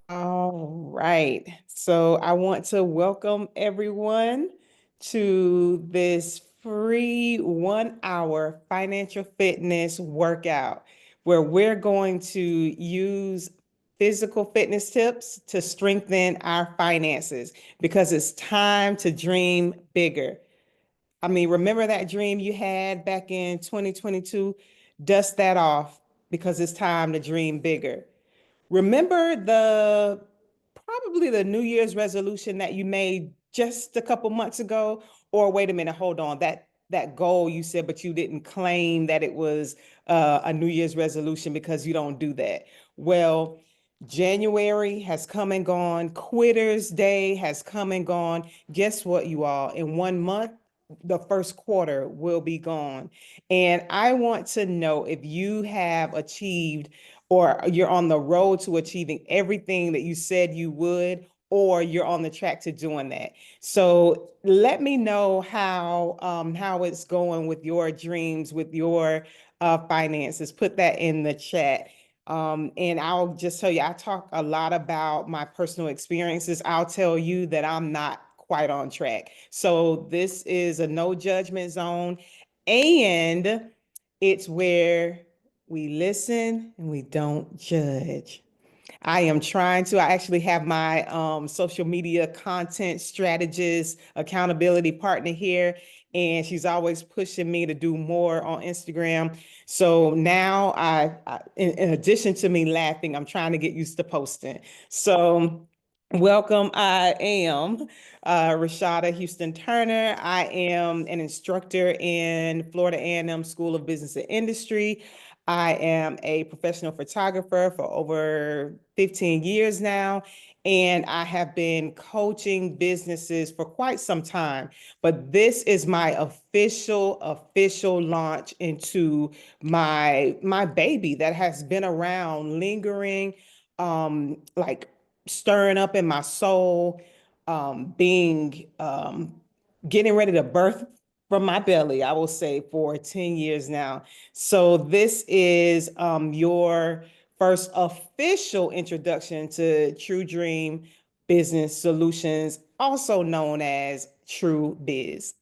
All right. So I want to welcome everyone to this free 1 hour financial fitness workout where we're going to use physical fitness tips to strengthen our finances because it's time to dream bigger. I mean, remember that dream you had back in 2022? Dust that off because it's time to dream bigger. Remember probably the New Year's resolution that you made just a couple months ago? Or wait a minute, hold on. That goal you said, but you didn't claim that it was a New Year's resolution because you don't do that. Well, January has come and gone. Quitter's Day has come and gone. Guess what, you all? In 1 month, the first quarter will be gone. And I want to know if you have achieved or you're on the road to achieving everything that you said you would, or you're on the track to doing that. So let me know how it's going with your dreams, with your finances. Put that in the chat. And I'll just tell you, I talk a lot about my personal experiences. I'll tell you that I'm not quite on track. So this is a no judgment zone. And it's where we listen and we don't judge. I actually have my social media content strategist, accountability partner here, and she's always pushing me to do more on Instagram. So now in addition to me laughing, I'm trying to get used to posting. So welcome. I am Rashada Houston Turner. I am an instructor in Florida A&M School of Business and Industry. I am a professional photographer for over 15 years now, and I have been coaching businesses for quite some time. But this is my official launch into my baby that has been around, lingering, like stirring up in my soul, being getting ready to birth from my belly, I will say, for 10 years now. So this is your first official introduction to TruDream Business Solutions, also known as True Biz.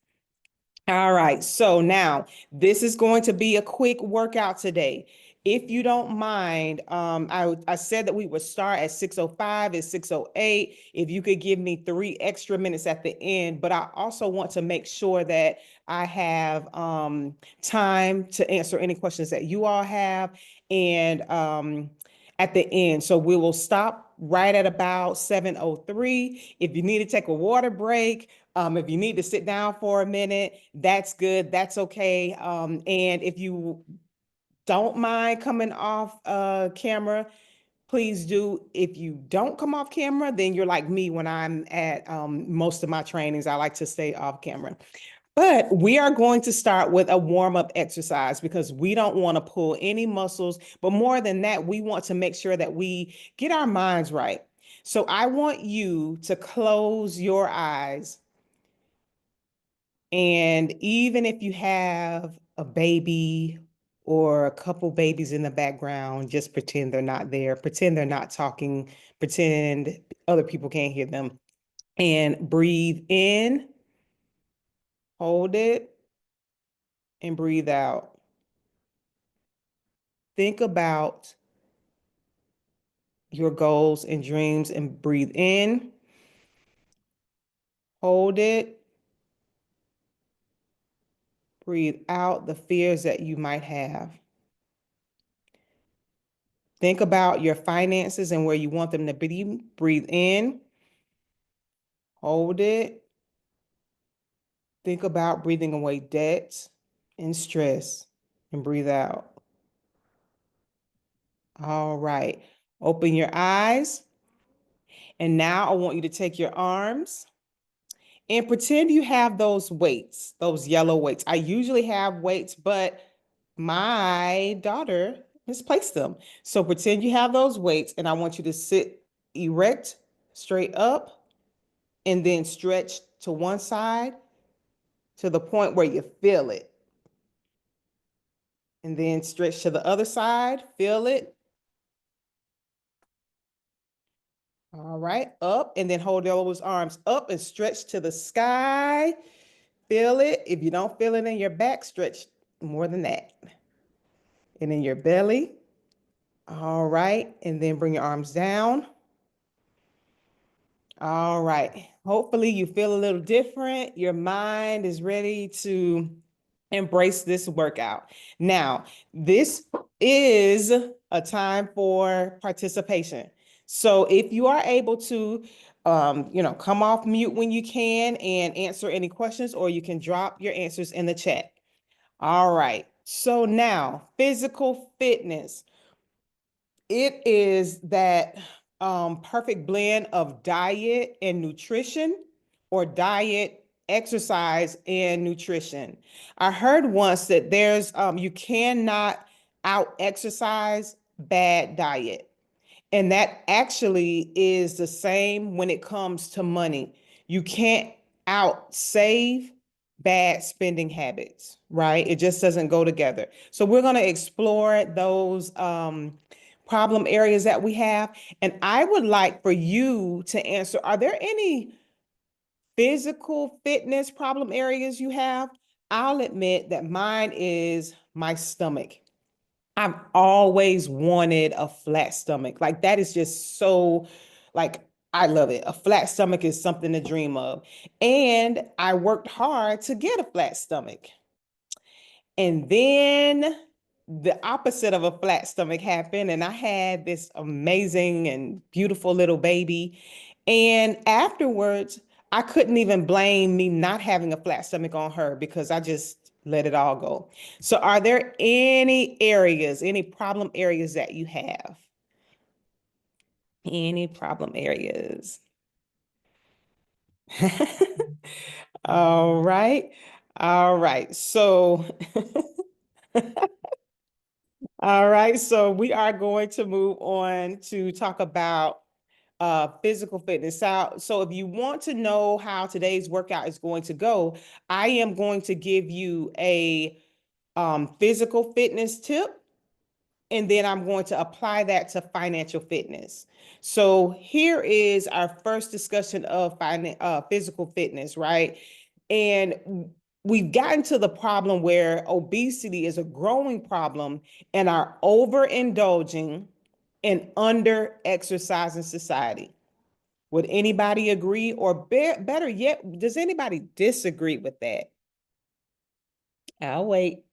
All right, so now this is going to be a quick workout today. If you don't mind, I said that we would start at 6:05, it's 6:08. If you could give me 3 extra minutes at the end, but I also want to make sure that I have time to answer any questions that you all have. And at the end, so we will stop right at about 7:03. If you need to take a water break, if you need to sit down for a minute, that's good. That's okay. And if you don't mind coming off camera, please do. If you don't come off camera, then you're like me when I'm at most of my trainings. I like to stay off camera. But we are going to start with a warm-up exercise because we don't want to pull any muscles. But more than that, we want to make sure that we get our minds right. So I want you to close your eyes. And even if you have a baby or a couple babies in the background, just pretend they're not there, pretend they're not talking, pretend other people can't hear them. And breathe in, hold it, and breathe out. Think about your goals and dreams and breathe in, hold it, breathe out the fears that you might have. Think about your finances and where you want them to be. Breathe in, hold it. Think about breathing away debt and stress and breathe out. All right. Open your eyes. And now I want you to take your arms and pretend you have those weights, those yellow weights. I usually have weights, but my daughter misplaced them. So pretend you have those weights, and I want you to sit erect, straight up, and then stretch to one side to the point where you feel it. And then stretch to the other side, feel it. All right, up, and then hold those arms up and stretch to the sky. Feel it. If you don't feel it in your back, stretch more than that. And in your belly. All right, and then bring your arms down. All right. Hopefully you feel a little different. Your mind is ready to embrace this workout. Now, this is a time for participation. So if you are able to, come off mute when you can and answer any questions, or you can drop your answers in the chat. All right. So now, physical fitness. It is that perfect blend of diet and nutrition, or diet, exercise, and nutrition. I heard once that there's you cannot out exercise bad diet. And that actually is the same when it comes to money. You can't out save bad spending habits, right? It just doesn't go together. So we're going to explore those problem areas that we have. And I would like for you to answer, are there any physical fitness problem areas you have? I'll admit that mine is my stomach. I've always wanted a flat stomach. Like that is just so, like, I love it. A flat stomach is something to dream of. And I worked hard to get a flat stomach. And then the opposite of a flat stomach happened, and I had this amazing and beautiful little baby. And afterwards, I couldn't even blame me not having a flat stomach on her because I just let it all go. So, are there any areas, any problem areas that you have? Any problem areas? All right. All right. So, all right, so we are going to move on to talk about physical fitness. So if you want to know how today's workout is going to go, I am going to give you a physical fitness tip, and then I'm going to apply that to financial fitness. So here is our first discussion of physical fitness, right? And we've gotten to the problem where obesity is a growing problem and are overindulging and under exercising society. Would anybody agree, or better yet, does anybody disagree with that? I'll wait.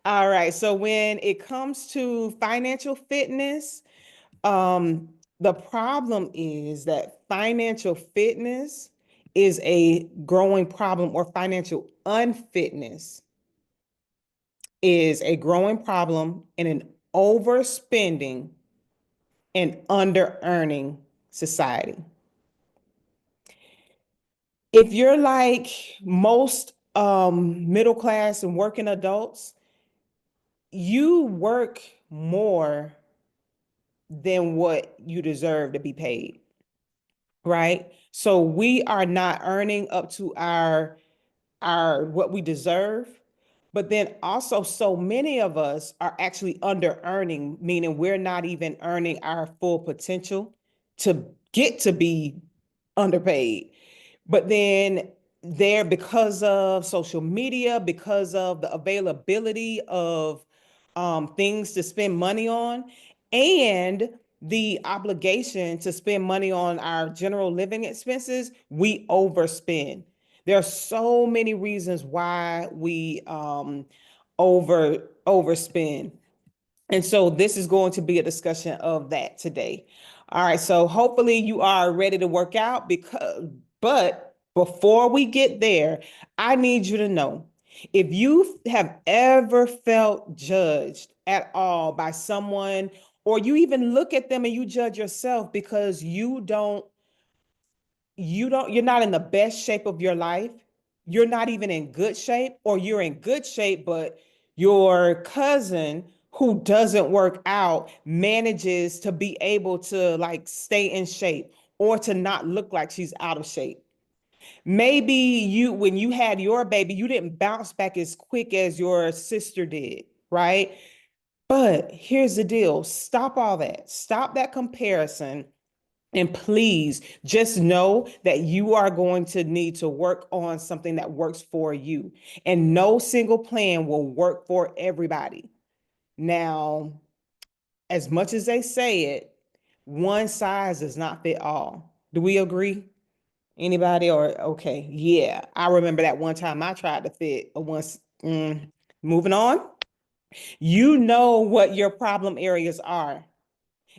All right. So when it comes to financial fitness, the problem is that financial fitness is a growing problem, or financial unfitness is a growing problem in an overspending and under earning society. If you're like most middle class and working adults, you work more than what you deserve to be paid, right? So we are not earning up to our what we deserve. But then also, so many of us are actually under earning, meaning we're not even earning our full potential to get to be underpaid. But then there, because of social media, because of the availability of things to spend money on, and the obligation to spend money on our general living expenses, we overspend. There are so many reasons why we overspend. And so this is going to be a discussion of that today. All right, so hopefully you are ready to work out, but before we get there, I need you to know, if you have ever felt judged at all by someone, or you even look at them and you judge yourself because you're not in the best shape of your life, you're not even in good shape, or you're in good shape but your cousin who doesn't work out manages to be able to like stay in shape, or to not look like she's out of shape. Maybe you, when you had your baby, you didn't bounce back as quick as your sister did, right? But here's the deal: stop all that, stop that comparison, And please just know that you are going to need to work on something that works for you. And no single plan will work for everybody. Now, as much as they say it, one size does not fit all. Do we agree? Anybody? Or okay, yeah. I remember that one time I tried to fit a once. Moving on. You know what your problem areas are,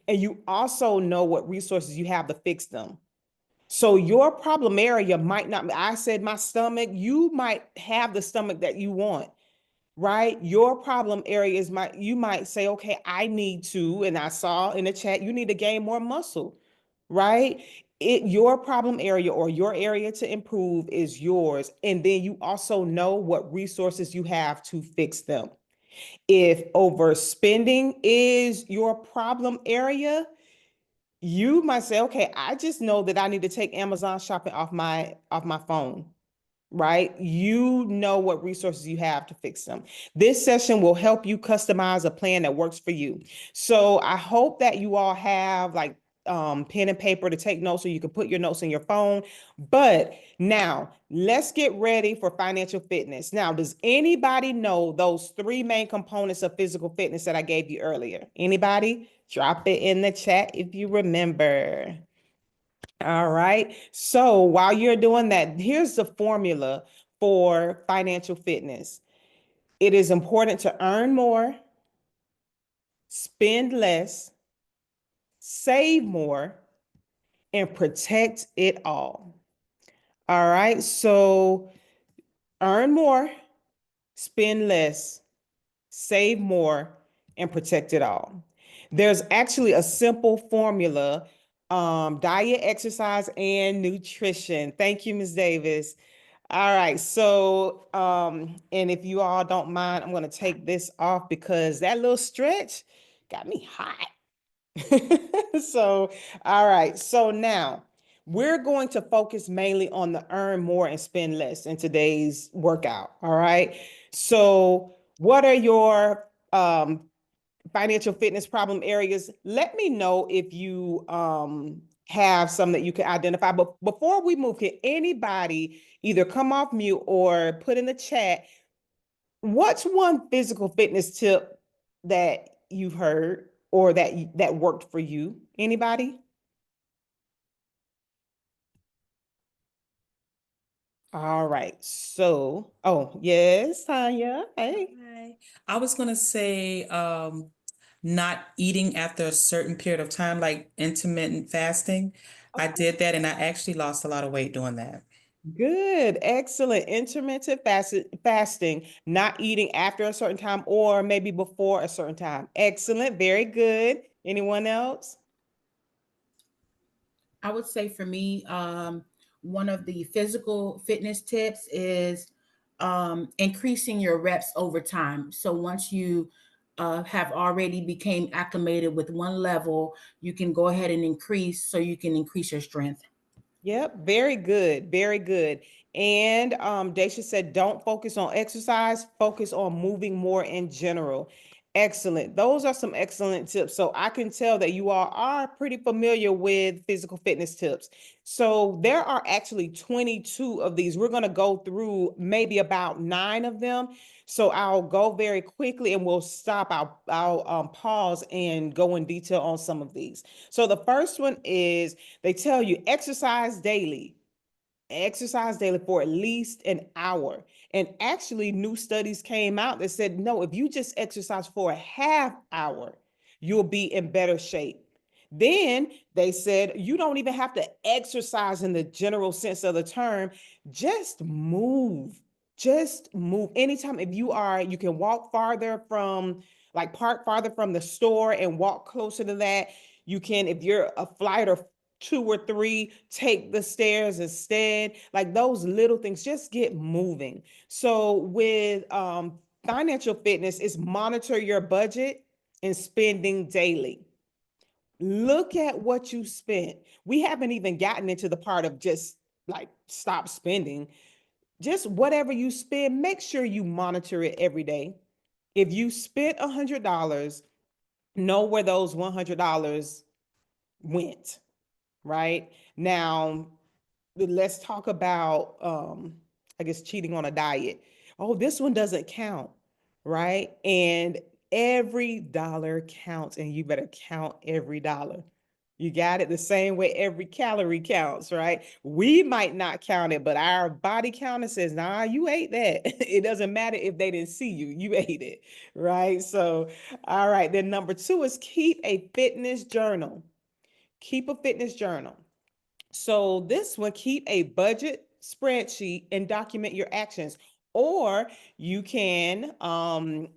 and you also know what resources you have to fix them. So your problem area might not, I said my stomach, you might have the stomach that you want, right? Your problem areas might, you might say, okay, I need to, and I saw in the chat, you need to gain more muscle, right? Your problem area or your area to improve is yours. And then you also know what resources you have to fix them. If overspending is your problem area, you might say, okay, I just know that I need to take Amazon shopping off my phone, right? You know what resources you have to fix them. This session will help you customize a plan that works for you. So I hope that you all have like pen and paper to take notes so you can put your notes in your phone. But now let's get ready for financial fitness. Now, does anybody know those three main components of physical fitness that I gave you earlier? Anybody? Drop it in the chat if you remember. All right. So while you're doing that, here's the formula for financial fitness. It is important to earn more, spend less, save more, and protect it all. All right. So earn more, spend less, save more, and protect it all. There's actually a simple formula, diet, exercise, and nutrition. Thank you, Ms. Davis. All right. So, and if you all don't mind, I'm going to take this off because that little stretch got me hot. So, all right. So now we're going to focus mainly on the earn more and spend less in today's workout. All right. So, what are your financial fitness problem areas? Let me know if you have some that you can identify. But before we move, can anybody either come off mute or put in the chat what's one physical fitness tip that you've heard or that worked for you? Anybody? All right. So, oh, yes, Tanya. Hey. Hi. I was gonna say not eating after a certain period of time, like intermittent fasting. I Okay. did that and I actually lost a lot of weight doing that. Good. Excellent. Intermittent fasting, not eating after a certain time or maybe before a certain time. Excellent. Very good. Anyone else? I would say for me, one of the physical fitness tips is increasing your reps over time. So once you have already became acclimated with one level, you can go ahead and increase so you can increase your strength. Yep, very good, very good. And Daisha said, don't focus on exercise, focus on moving more in general. Excellent. Those are some excellent tips. So I can tell that you all are pretty familiar with physical fitness tips. So there are actually 22 of these. We're going to go through maybe about 9 of them. So I'll go very quickly and we'll stop. I'll pause and go in detail on some of these. So the first one is they tell you exercise daily for at least an hour. And actually, new studies came out that said, no, if you just exercise for a half hour, you'll be in better shape. Then they said you don't even have to exercise in the general sense of the term, just move. Just move. Anytime if you can walk farther from, like park farther from the store and walk closer to that. You can, if you're a flight or two or three, take the stairs instead. Like those little things, just get moving. So with financial fitness, is monitor your budget and spending daily. Look at what you spent. We haven't even gotten into the part of just like stop spending. Just whatever you spend, make sure you monitor it every day. If you spent $100, know where those $100 went. right? Now, let's talk about I guess cheating on a diet. Oh, this one doesn't count, right? And every dollar counts, and you better count every dollar. You got it the same way every calorie counts, right? We might not count it, but our body counter says, nah, you ate that. It doesn't matter if they didn't see you, you ate it, right? So, all right. Then number two is keep a fitness journal. Keep a fitness journal. So this one, keep a budget spreadsheet and document your actions. Or you can, I'm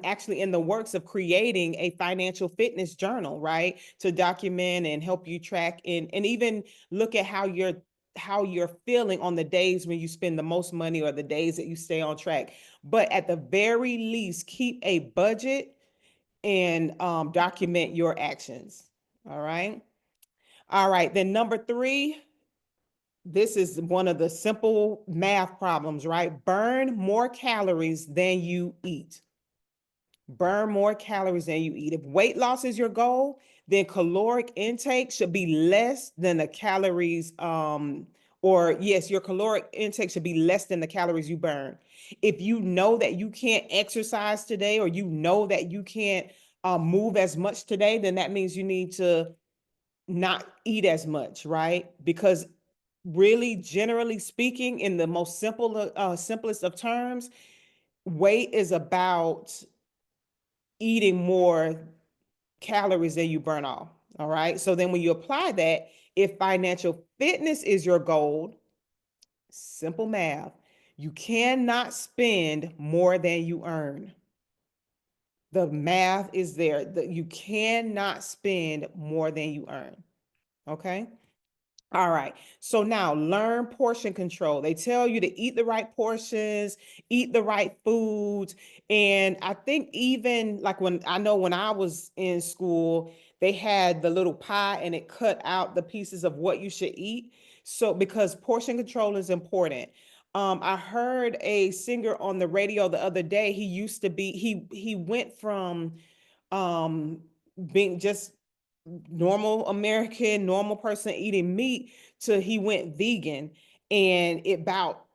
actually in the works of creating a financial fitness journal, right? To document and help you track and even look at how you're feeling on the days when you spend the most money or the days that you stay on track. But at the very least, keep a budget and document your actions. All right. All right. Then number three, this is one of the simple math problems, right? Burn more calories than you eat. Burn more calories than you eat. If weight loss is your goal, then caloric intake should be less than the calories, or yes, your caloric intake should be less than the calories you burn. If you know that you can't exercise today, or you know that you can't move as much today, then that means you need to not eat as much, right? Because really, generally speaking, in the most simplest of terms, weight is about eating more calories than you burn off. All right. So then when you apply that, if financial fitness is your goal, simple math, you cannot spend more than you earn. The math is there that you cannot spend more than you earn. Okay. All right. So now learn portion control. They tell you to eat the right portions, eat the right foods. And I think even like when I know when I was in school, they had the little pie and it cut out the pieces of what you should eat. So because portion control is important. I heard a singer on the radio the other day. He used to be, he went from um being just normal American, normal person eating meat till he went vegan, and it about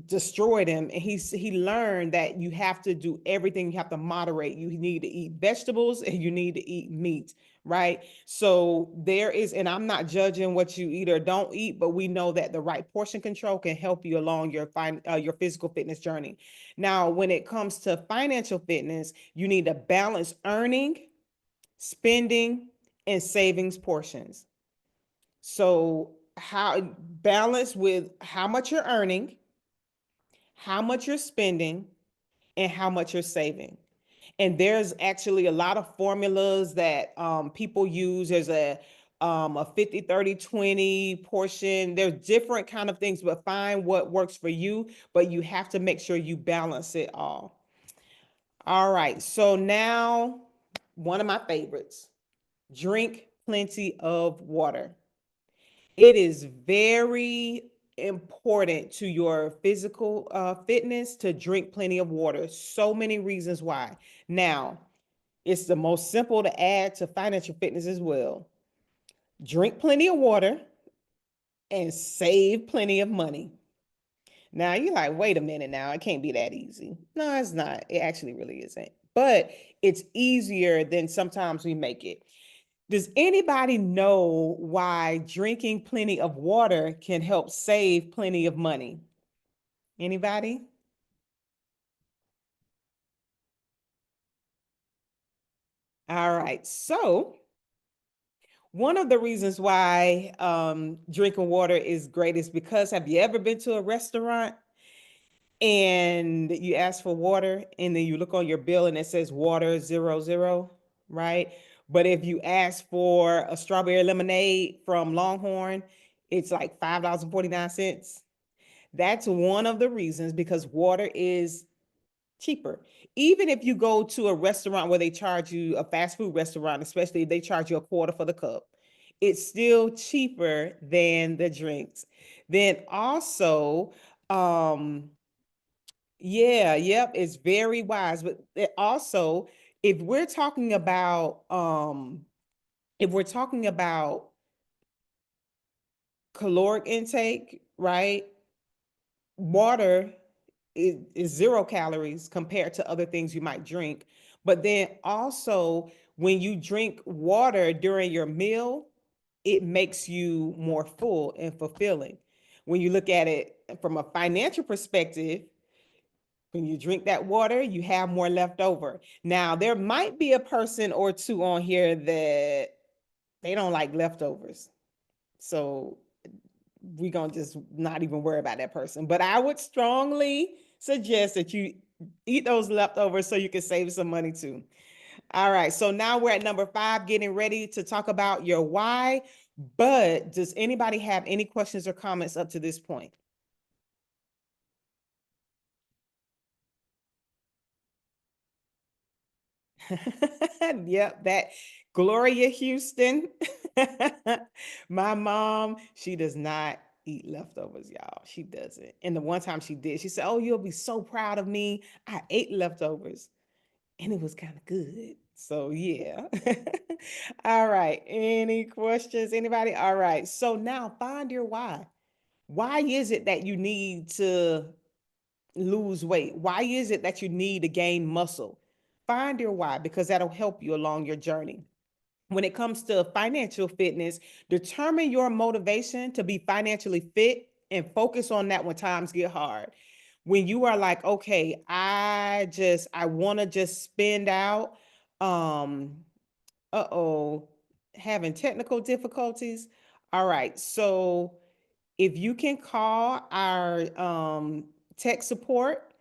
destroyed him. And he learned that you have to do everything, you have to moderate. You need to eat vegetables and you need to eat meat, right? So there is, and I'm not judging what you eat or don't eat, but we know that the right portion control can help you along your physical fitness journey. Now, when it comes to financial fitness, you need to balance earning, spending, and savings portions. So how balance with how much you're earning, how much you're spending, and how much you're saving. And there's actually a lot of formulas that people use. There's a 50, 30, 20 portion. There's different kind of things, but find what works for you. But you have to make sure you balance it all. All right. So now one of my favorites, drink plenty of water. It is very important to your physical fitness to drink plenty of water. So many reasons why. Now, it's the most simple to add to financial fitness as well. Drink plenty of water and save plenty of money. Now, you're like, wait a minute now, it can't be that easy. No, it's not. It actually really isn't. But it's easier than sometimes we make it. Does anybody know why drinking plenty of water can help save plenty of money? Anybody? All right. So, one of the reasons why drinking water is great is because have you ever been to a restaurant and you ask for water and then you look on your bill and it says water 00, right? But if you ask for a strawberry lemonade from Longhorn, it's like $5.49. That's one of the reasons because water is cheaper. Even if you go to a restaurant where they charge you, a fast food restaurant, especially if they charge you a quarter for the cup, it's still cheaper than the drinks. Then also, um, yeah, yep, it's very wise. But also, if we're talking about if we're talking about caloric intake, right? Water is 0 calories compared to other things you might drink. But then also, when you drink water during your meal, it makes you more full and fulfilling. When you look at it from a financial perspective, when you drink that water, you have more left over. Now, there might be a person or two on here that they don't like leftovers. So we're gonna just not even worry about that person. But I would strongly suggest that you eat those leftovers so you can save some money too. All right, so now we're at number 5, getting ready to talk about your why. But does anybody have any questions or comments up to this point? Yep, that Gloria Houston. My mom, she does not eat leftovers, y'all. She doesn't. And the one time she did, she said, "Oh, you'll be so proud of me. I ate leftovers." And it was kind of good. So, yeah. All right. Any questions? Anybody? All right. So now find your why. Why is it that you need to lose weight? Why is it that you need to gain muscle? Find your why, because that'll help you along your journey. When it comes to financial fitness, determine your motivation to be financially fit and focus on that when times get hard. When you are like, okay, I want to just spend out, um, uh-oh, having technical difficulties. All right, so if you can call our tech support,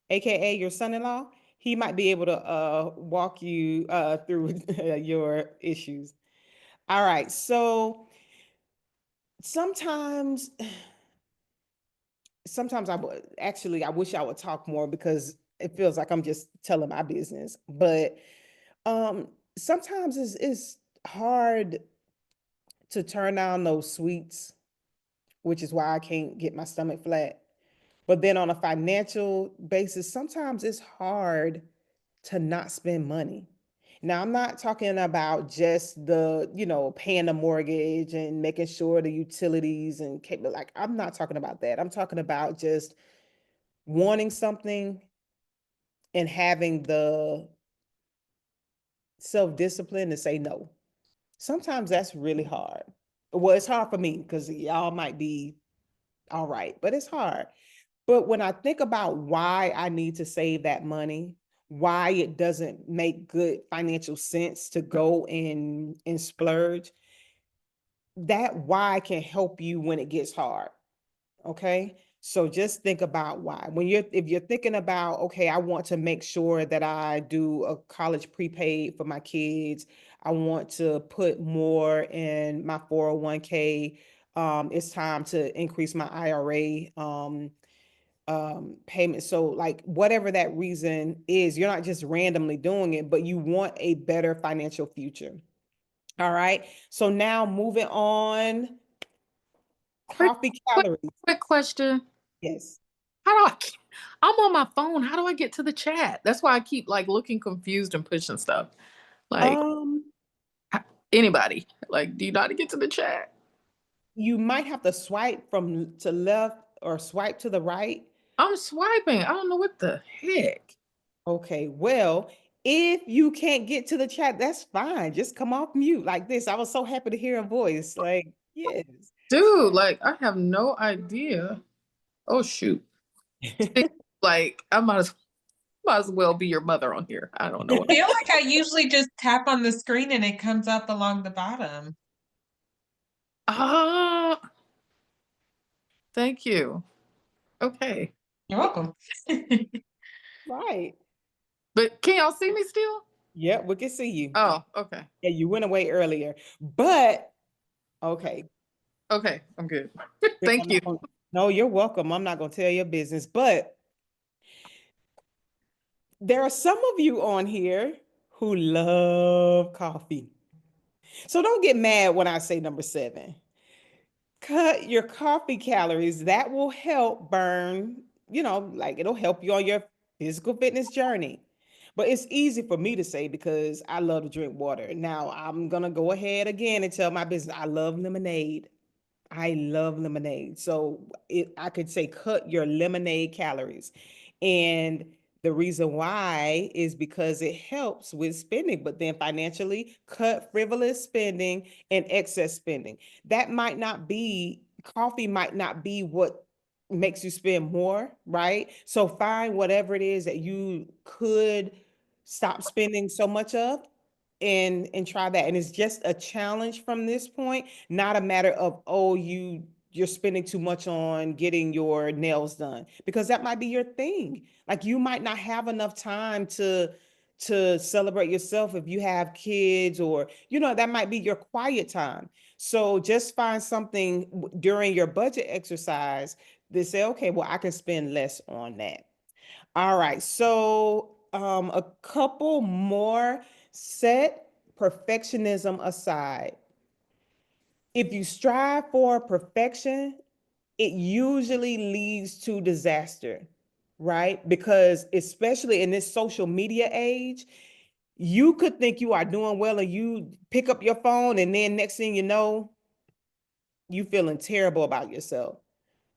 aka your son-in-law, he might be able to walk you through your issues. All right, so sometimes sometimes I would actually I wish I would talk more because it feels like I'm just telling my business. But um sometimes it's hard to turn down those sweets, which is why I can't get my stomach flat. But then on a financial basis, sometimes it's hard to not spend money. Now, I'm not talking about just paying the mortgage and making sure the utilities and cable, like, I'm not talking about that. I'm talking about just wanting something and having the self-discipline to say no. Sometimes that's really hard. Well, it's hard for me because y'all might be all right, but it's hard. But when I think about why I need to save that money, why it doesn't make good financial sense to go and splurge, that why can help you when it gets hard. Okay. So just think about why. If you're thinking about, okay, I want to make sure that I do a college prepaid for my kids. I want to put more in my 401k. It's time to increase my IRA payment. So like whatever that reason is, you're not just randomly doing it, but you want a better financial future. All right. So now moving on, Quick, coffee quick, calories. quick question. Yes. How do I? I'm on my phone. How do I get to the chat? That's why I keep like looking confused and pushing stuff. Like Um, anybody, like, do you know how to get to the chat? you might have to swipe from to left or swipe to the right. I'm swiping. I don't know what the heck. Okay, well, if you can't get to the chat, that's fine. Just come off mute like this. I was so happy to hear a voice. Like, yes. Dude, like I have no idea. Oh shoot. See, like I might as well be your mother on here. I don't know what. I feel like I usually just tap on the screen and it comes up along the bottom. Ah, thank you. Okay. You're welcome. Right. But can y'all see me still? Yep, we can see you. Oh, okay. Yeah, you went away earlier. But okay. Okay, I'm good. I'm Thank you. not gonna- No, you're welcome. I'm not gonna tell your business, but there are some of you on here who love coffee. So don't get mad when I say number 7. Cut your coffee calories. That will help burn, like it'll help you on your physical fitness journey. But it's easy for me to say because I love to drink water. Now, I'm going to go ahead again and tell my business I love lemonade. I love lemonade. So I could say cut your lemonade calories. And the reason why is because it helps with spending, but then financially cut frivolous spending and excess spending. That might not be, coffee might not be what makes you spend more, right? So find whatever it is that you could stop spending so much of and try that. And it's just a challenge from this point, not a matter of, oh, you're spending too much on getting your nails done, because that might be your thing. Like you might not have enough time to celebrate yourself if you have kids, or that might be your quiet time. So just find something during your budget exercise that say, okay, well, I can spend less on that. All right. So a couple more. Set perfectionism aside. If you strive for perfection, it usually leads to disaster, right? Because especially in this social media age, you could think you are doing well and you pick up your phone and then next thing you know, you feeling terrible about yourself,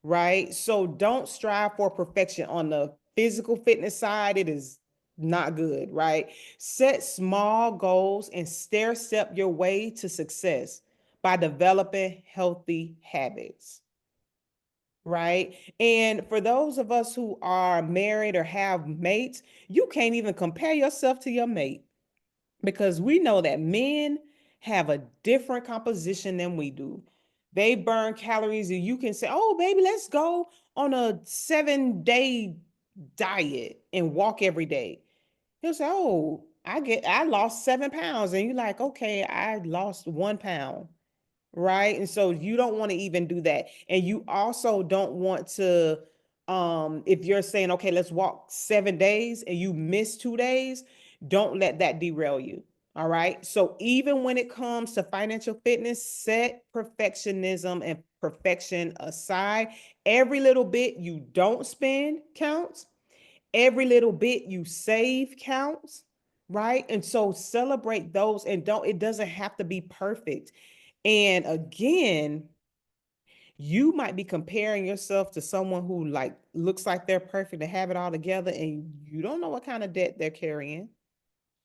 right? So don't strive for perfection on the physical fitness side. It is not good, right? Set small goals and stair step your way to success by developing healthy habits, right? And for those of us who are married or have mates, you can't even compare yourself to your mate, because we know that men have a different composition than we do. They burn calories, and you can say, "Oh, baby, let's go on a 7-day diet and walk every day." He'll say, "Oh, I lost 7 pounds," and you're like, "Okay, I lost 1 pound." Right. And so you don't want to even do that. And you also don't want to, if you're saying, okay, let's walk 7 days and you miss 2 days, don't let that derail you. All right. So even when it comes to financial fitness, set perfectionism and perfection aside. Every little bit you don't spend counts. Every little bit you save counts. Right. And so celebrate those, and it doesn't have to be perfect. And again, you might be comparing yourself to someone who like looks like they're perfect and have it all together, and you don't know what kind of debt they're carrying.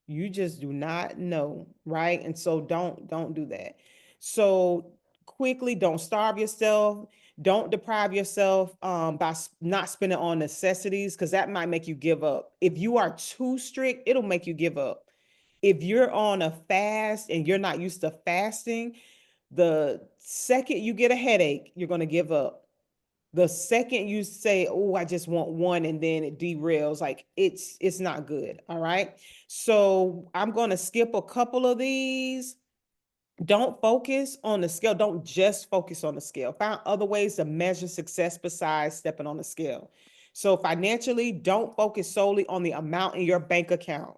You just do not know, right? And so don't do that. So quickly, don't starve yourself. Don't deprive yourself by not spending on necessities, because that might make you give up. If you are too strict, it'll make you give up. If you're on a fast and you're not used to fasting, the second you get a headache, you're going to give up. The second you say, "Oh, I just want one," and then it derails, like it's not good. All right. So I'm going to skip a couple of these. Don't focus on the scale. Don't just focus on the scale. Find other ways to measure success besides stepping on the scale. So financially, don't focus solely on the amount in your bank account.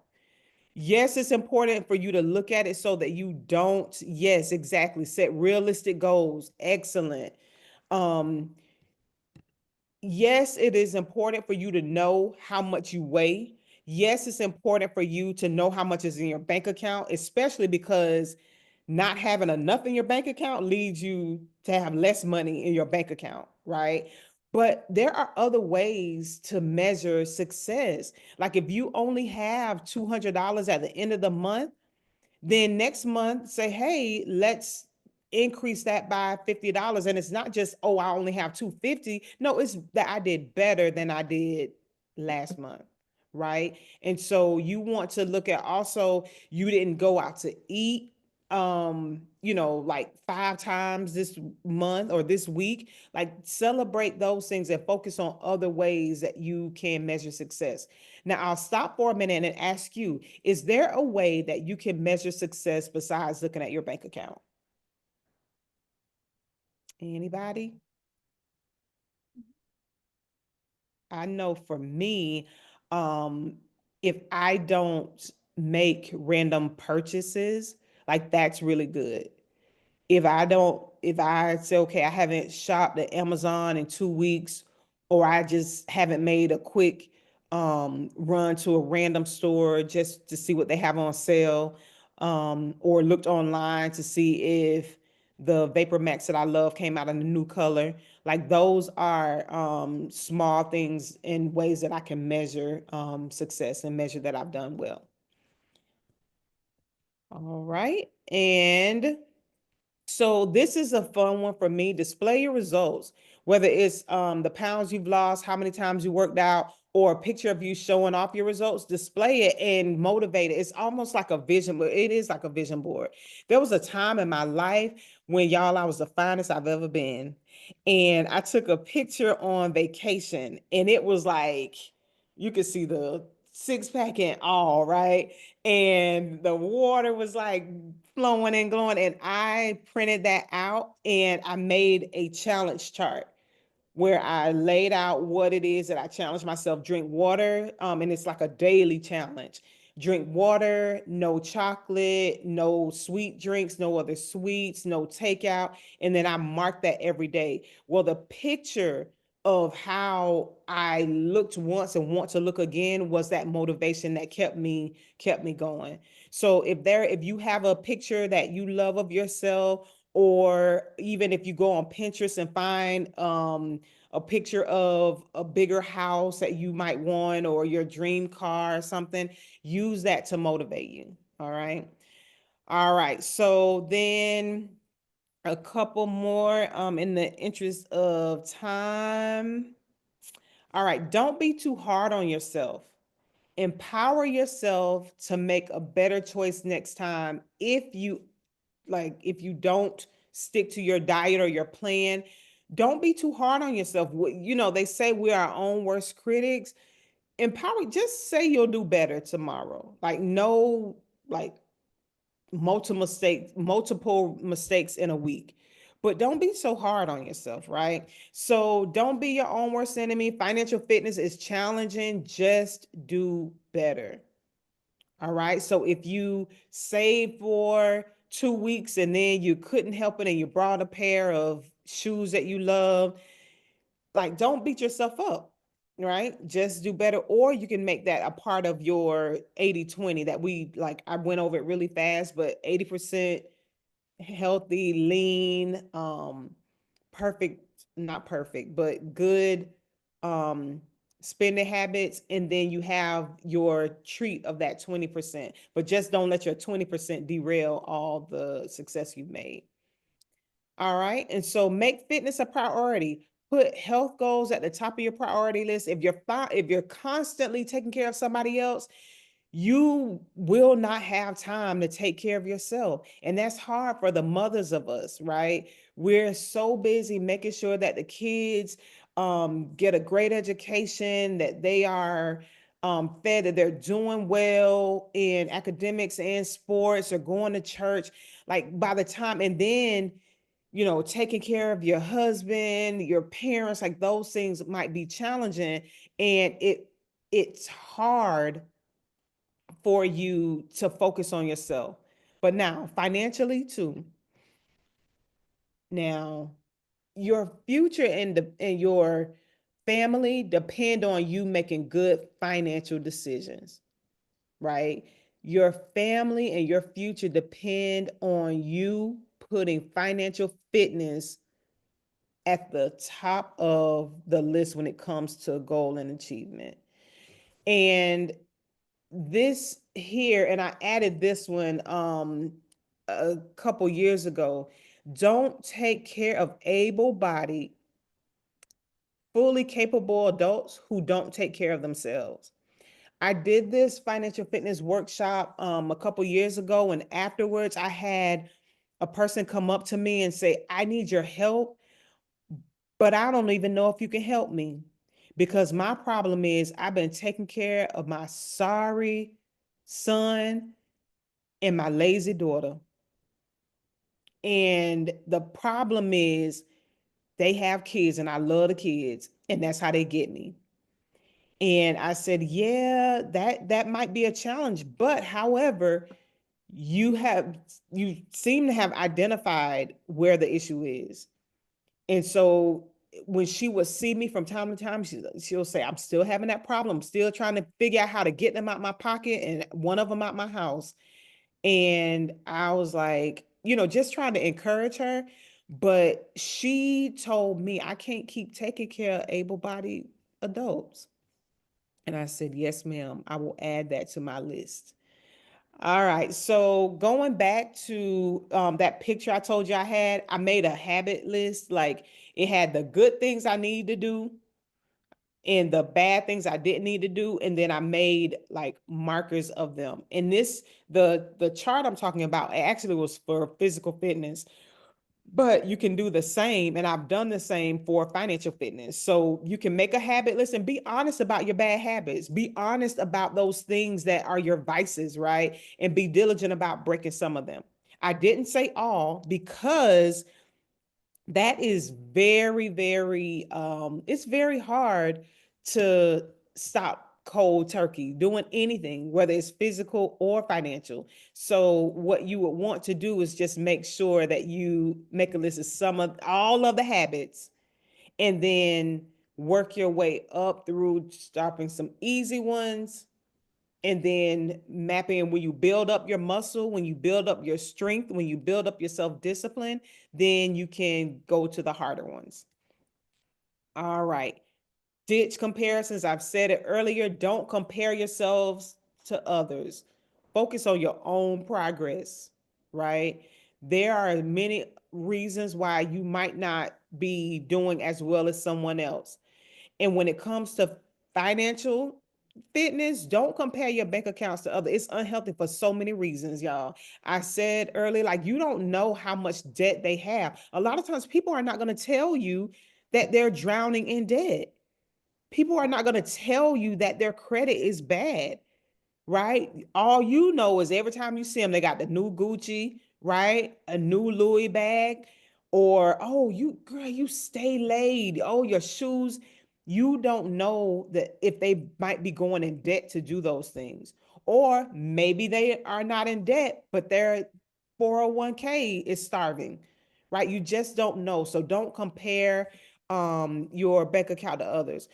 Yes, it's important for you to look at it so that you don't, yes, exactly, set realistic goals. Excellent. Um, yes, it is important for you to know how much you weigh. Yes, it's important for you to know how much is in your bank account, especially because not having enough in your bank account leads you to have less money in your bank account, right? But there are other ways to measure success. Like if you only have $200 at the end of the month, then next month say, hey, let's increase that by $50. And it's not just, oh, I only have 250. No, it's that I did better than I did last month. Right. And so you want to look at also, you didn't go out to eat like 5 times this month or this week. Like celebrate those things and focus on other ways that you can measure success. Now, I'll stop for a minute and ask you, is there a way that you can measure success besides looking at your bank account? Anybody? I know for me, um, if I don't make random purchases, like that's really good. If I say, okay, I haven't shopped at Amazon in 2 weeks, or I just haven't made a quick run to a random store just to see what they have on sale, or looked online to see if The Vapor Max that I love came out in a new color. Like those are small things in ways that I can measure success and measure that I've done well. All right. And so this is a fun one for me. Display your results, whether it's the pounds you've lost, how many times you worked out, or a picture of you showing off your results. Display it and motivate it. It's almost like a vision, but it is like a vision board. There was a time in my life when, y'all, I was the finest I've ever been. And I took a picture on vacation, and it was like, you could see the six pack and all, right? And the water was like flowing and glowing. And I printed that out and I made a challenge chart where I laid out what it is that I challenge myself. Drink water, and it's like a daily challenge. Drink water, no chocolate, no sweet drinks, no other sweets, no takeout. And then I mark that every day. Well, the picture of how I looked once and want to look again was that motivation that kept me going. So if you have a picture that you love of yourself, or even if you go on Pinterest and find a picture of a bigger house that you might want, or your dream car or something, use that to motivate you. All right. All right. So then a couple more in the interest of time. All right. Don't be too hard on yourself. Empower yourself to make a better choice next time. If you don't stick to your diet or your plan, don't be too hard on yourself. They say we're our own worst critics. Just say you'll do better tomorrow. Like, no, like multiple mistakes in a week. But don't be so hard on yourself, right? So don't be your own worst enemy. Financial fitness is challenging. Just do better. All right. So if you save for 2 weeks and then you couldn't help it and you brought a pair of shoes that you love, like, don't beat yourself up, right? Just do better. Or you can make that a part of your 80/20 that I went over it really fast, but 80% healthy, lean, perfect, not perfect, but good spending habits. And then you have your treat of that 20%, but just don't let your 20% derail all the success you've made. All right. And so make fitness a priority. Put health goals at the top of your priority list. If you're constantly taking care of somebody else, you will not have time to take care of yourself. And that's hard for the mothers of us, right? We're so busy making sure that the kids get a great education, that they are fed, that they're doing well in academics and sports, or going to church. Like, by the time, and then, taking care of your husband, your parents, like those things might be challenging. And it's hard for you to focus on yourself. But now, financially too. Now, your future and your family depend on you making good financial decisions, right? Your family and your future depend on you putting financial fitness at the top of the list when it comes to goal and achievement. And this here, and I added this one a couple years ago. Don't take care of able-bodied, fully capable adults who don't take care of themselves. I did this financial fitness workshop a couple years ago, and afterwards I had a person come up to me and say, I need your help, but I don't even know if you can help me, because my problem is I've been taking care of my sorry son and my lazy daughter. And the problem is they have kids and I love the kids, and that's how they get me. And I said, yeah, that might be a challenge, but however, you seem to have identified where the issue is. And so when she would see me from time to time, she'll say, I'm still having that problem. I'm still trying to figure out how to get them out my pocket and one of them out my house. And I was like, just trying to encourage her. But she told me I can't keep taking care of able-bodied adults. And I said, yes, ma'am, I will add that to my list. All right. So going back to that picture I told you I had, I made a habit list. Like it had the good things I need to do and the bad things I didn't need to do. And then I made like markers of them. And the chart I'm talking about actually was for physical fitness, but you can do the same. And I've done the same for financial fitness. So you can make a habit list and be honest about your bad habits. Be honest about those things that are your vices, right? And be diligent about breaking some of them. I didn't say all because that is very, very, it's very hard to stop cold turkey doing anything, whether it's physical or financial. So what you would want to do is just make sure that you make a list of some of all of the habits and then work your way up through stopping some easy ones and then mapping when you build up your muscle, when you build up your strength, when you build up your self-discipline, then you can go to the harder ones. All right. Ditch comparisons. I've said it earlier. Don't compare yourselves to others. Focus on your own progress, right? There are many reasons why you might not be doing as well as someone else. And when it comes to financial fitness, don't compare your bank accounts to others. It's unhealthy for so many reasons, y'all. I said earlier, like you don't know how much debt they have. A lot of times people are not going to tell you that they're drowning in debt. People are not going to tell you that their credit is bad, right? All you know is every time you see them, they got the new Gucci, right? A new Louis bag, or oh, you girl, you stay laid. Oh, your shoes. You don't know that if they might be going in debt to do those things, or maybe they are not in debt, but their 401k is starving, right? You just don't know. So don't compare your bank account to others.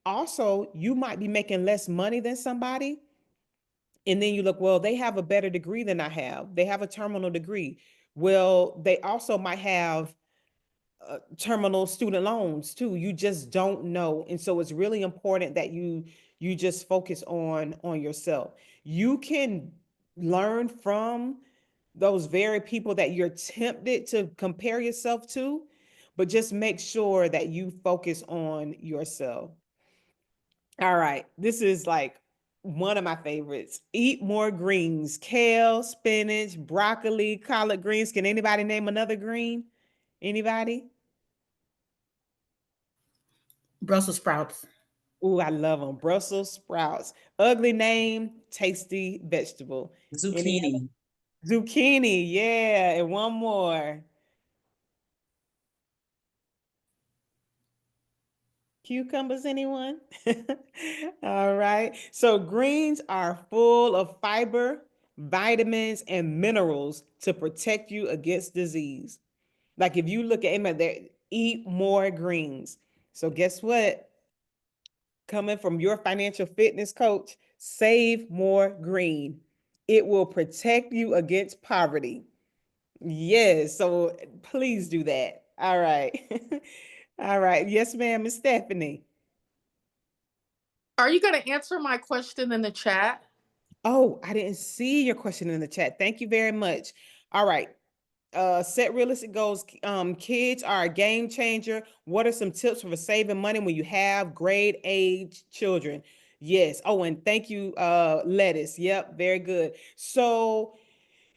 Also, you might be making less money than somebody, and then you look, well, they have a better degree than I have. They have a terminal degree. Well, they also might have terminal student loans too. You just don't know. And so it's really important that you just focus on yourself. You can learn from those very people that you're tempted to compare yourself to, but just make sure that you focus on yourself. All right. This is like one of my favorites. Eat more greens, kale, spinach, broccoli, collard greens. Can anybody name another green? Anybody? Brussels sprouts. Ooh, I love them. Brussels sprouts. Ugly name, tasty vegetable. Any Zucchini. zucchini? Yeah. And one more. Cucumbers, anyone? All right. So greens are full of fiber, vitamins, and minerals to protect you against disease. Like if you look at them, they eat more greens. So guess what? Coming from your financial fitness coach, save more green. It will protect you against poverty. Yes. So please do that. All right. All right. Yes, ma'am, Miss Stephanie. Are you going to answer my question in the chat? Oh, I didn't see your question in the chat. Thank you very much. All right. Set realistic goals. Kids are a game changer. What are some tips for saving money when you have grade age children? Yes. Oh, and thank you, Lettuce. Yep, very good. So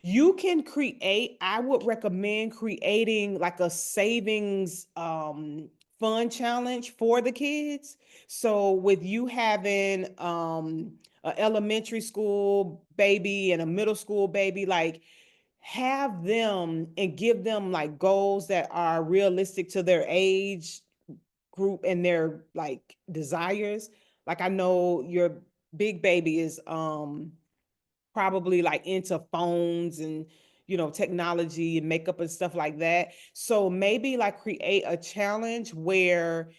you can create, I would recommend creating like a savings fund challenge for the kids. So with you having an elementary school baby and a middle school baby, like have them and give them like goals that are realistic to their age group and their like desires. Like I know your big baby is probably like into phones and technology and makeup and stuff like that. So maybe like create a challenge where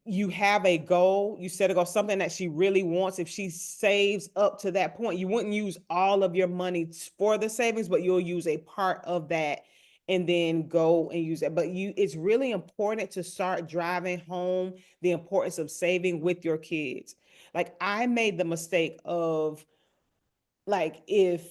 you have a goal, you set a goal, something that she really wants. If she saves up to that point, you wouldn't use all of your money for the savings, but you'll use a part of that and then go and use it. But it's really important to start driving home the importance of saving with your kids. Like, I made the mistake of, like, if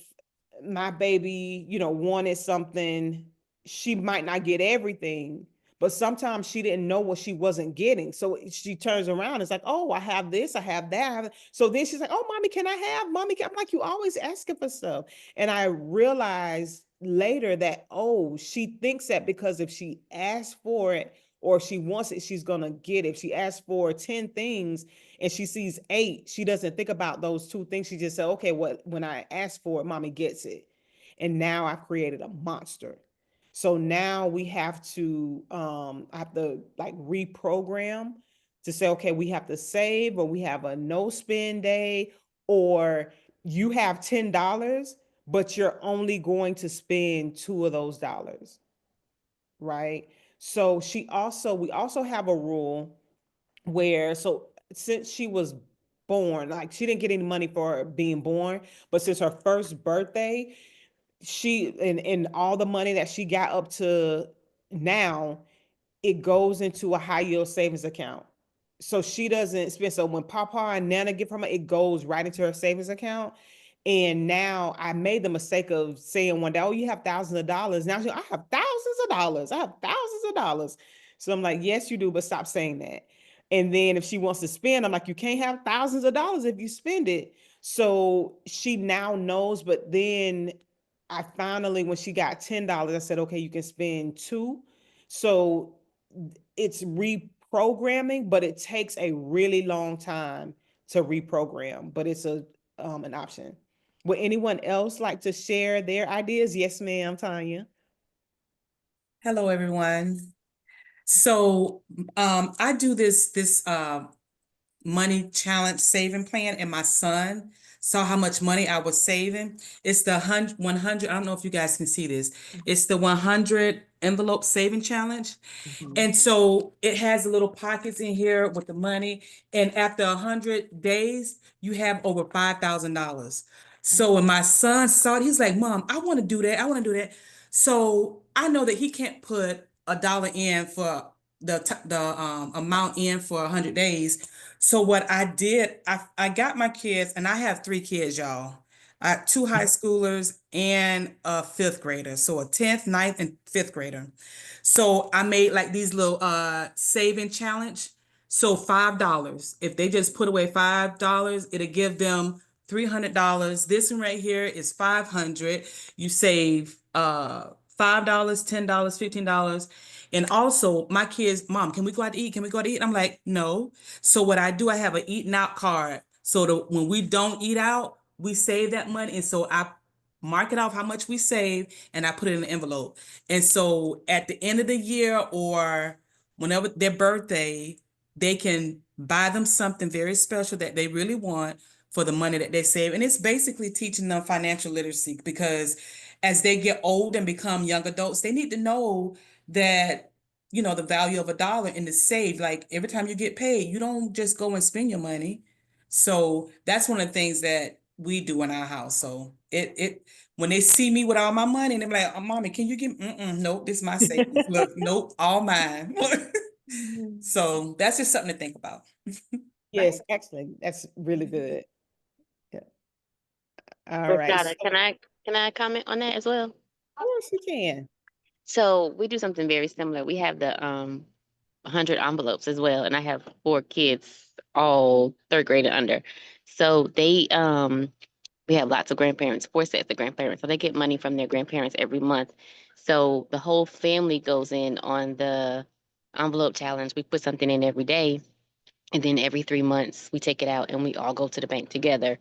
my baby, wanted something, she might not get everything, but sometimes she didn't know what she wasn't getting. So she turns around, it's like, oh, I have this, I have that. So then she's like, oh, mommy, can I have, mommy? I'm like, you always asking for stuff. And I realized later that, oh, she thinks that because if she asks for it or if she wants it, she's going to get it. If she asks for 10 things, and she sees 8, she doesn't think about those 2 things. She just said, okay, when I ask for it, mommy gets it. And now I've created a monster. So now we have to, I have to like reprogram to say, okay, we have to save, or we have a no spend day, or you have $10, but you're only going to spend 2 of those dollars. Right. So we also have a rule where, so since she was born, like, she didn't get any money for being born, but since her first birthday, she and all the money that she got up to now, it goes into a high yield savings account. So she doesn't spend. So when Papa and Nana give her money, it goes right into her savings account. And now I made the mistake of saying one day, oh, you have thousands of dollars. Now I have thousands of dollars. I have thousands of dollars. So I'm like, yes, you do, but stop saying that. And then if she wants to spend, I'm like, you can't have thousands of dollars if you spend it. So she now knows, but then I finally, when she got $10, I said, okay, you can spend 2. So it's reprogramming, but it takes a really long time to reprogram, but it's an option. Would anyone else like to share their ideas? Yes, ma'am, Tanya. Hello, everyone. So I do this money challenge saving plan, and my son saw how much money I was saving. It's the 100, I don't know if you guys can see this. It's the 100 envelope saving challenge. Mhm. And so it has the little pockets in here with the money. And after 100 days, you have over $5,000. So when my son saw it, he's like, Mom, I want to do that. I want to do that. So I know that he can't put a dollar in for the amount in for 100 days. So what I did, I got my kids, and I have 3 kids, y'all. I have 2 high schoolers and a 5th grader. So a 10th, 9th, and 5th grader. So I made like these little saving challenge. So $5. If they just put away $5, it'll give them $300. This one right here is 500. You save $5, $10, $15. And also my kids, Mom, can we go out to eat? Can we go out to eat? I'm like, no. So what I do, I have an eating out card. So when we don't eat out, we save that money. And so I mark it off how much we save, and I put it in an envelope. And so at the end of the year, or whenever their birthday, they can buy them something very special that they really want for the money that they save. And it's basically teaching them financial literacy, because as they get old and become young adults, they need to know that, the value of a dollar and to save. Like, every time you get paid, you don't just go and spend your money. So that's one of the things that we do in our house. So it when they see me with all my money, and they're like, oh, Mommy, can you give nope, this is my savings. Look, nope, all mine. So that's just something to think about. Yes, excellent. That's really good. Yeah. All right. Rashada, can I comment on that as well? Of course you can. So we do something very similar. We have the 100 envelopes as well, and I have 4 kids, all 3rd grade and under. So we have lots of grandparents, 4 sets of grandparents. So they get money from their grandparents every month. So the whole family goes in on the envelope challenge. We put something in every day, and then every 3 months we take it out and we all go to the bank together.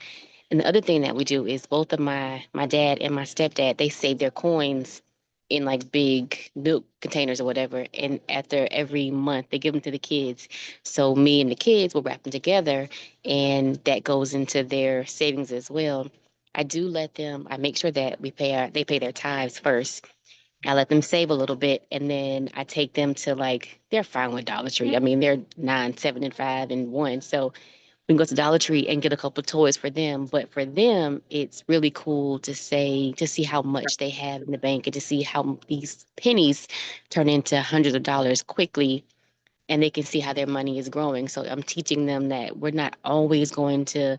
And the other thing that we do is both of my dad and my stepdad, they save their coins in like big milk containers or whatever. And after every month, they give them to the kids. So me and the kids will wrap them together, and that goes into their savings as well. I do let them. I make sure that they pay their tithes first, I let them save a little bit, and then I take them to like they're fine with Dollar Tree. I mean, they're 9, 7, and 5, and 1. So we can go to Dollar Tree and get a couple of toys for them. But for them, it's really cool to see how much they have in the bank and to see how these pennies turn into hundreds of dollars quickly, and they can see how their money is growing. So I'm teaching them that we're not always going to,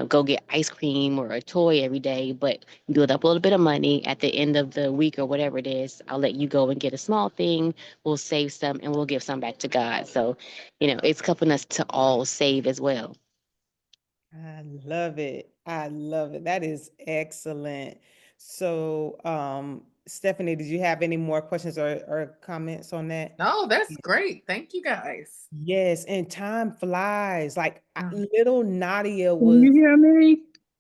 go get ice cream or a toy every day, but build up a little bit of money at the end of the week or whatever it is. I'll let you go and get a small thing. We'll save some and we'll give some back to God. So, it's helping us to all save as well. I love it. I love it. That is excellent. So, Stephanie, did you have any more questions or comments on that? No, that's great. Thank you guys. Yes, and time flies. Like Mm. little Nadia Can you was, hear me?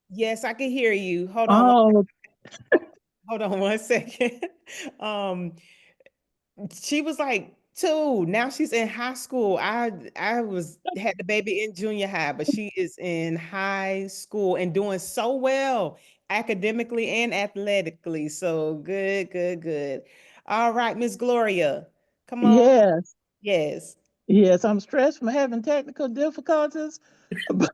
yes, I can hear you. Oh, Hold on one second. Um, she was like 2. Now she's in high school. I was had the baby in junior high, but she is in high school and doing so well academically and athletically. So good, good, good. All right, Miss Gloria, come on. yes. Yes. Yes, I'm stressed from having technical difficulties, but,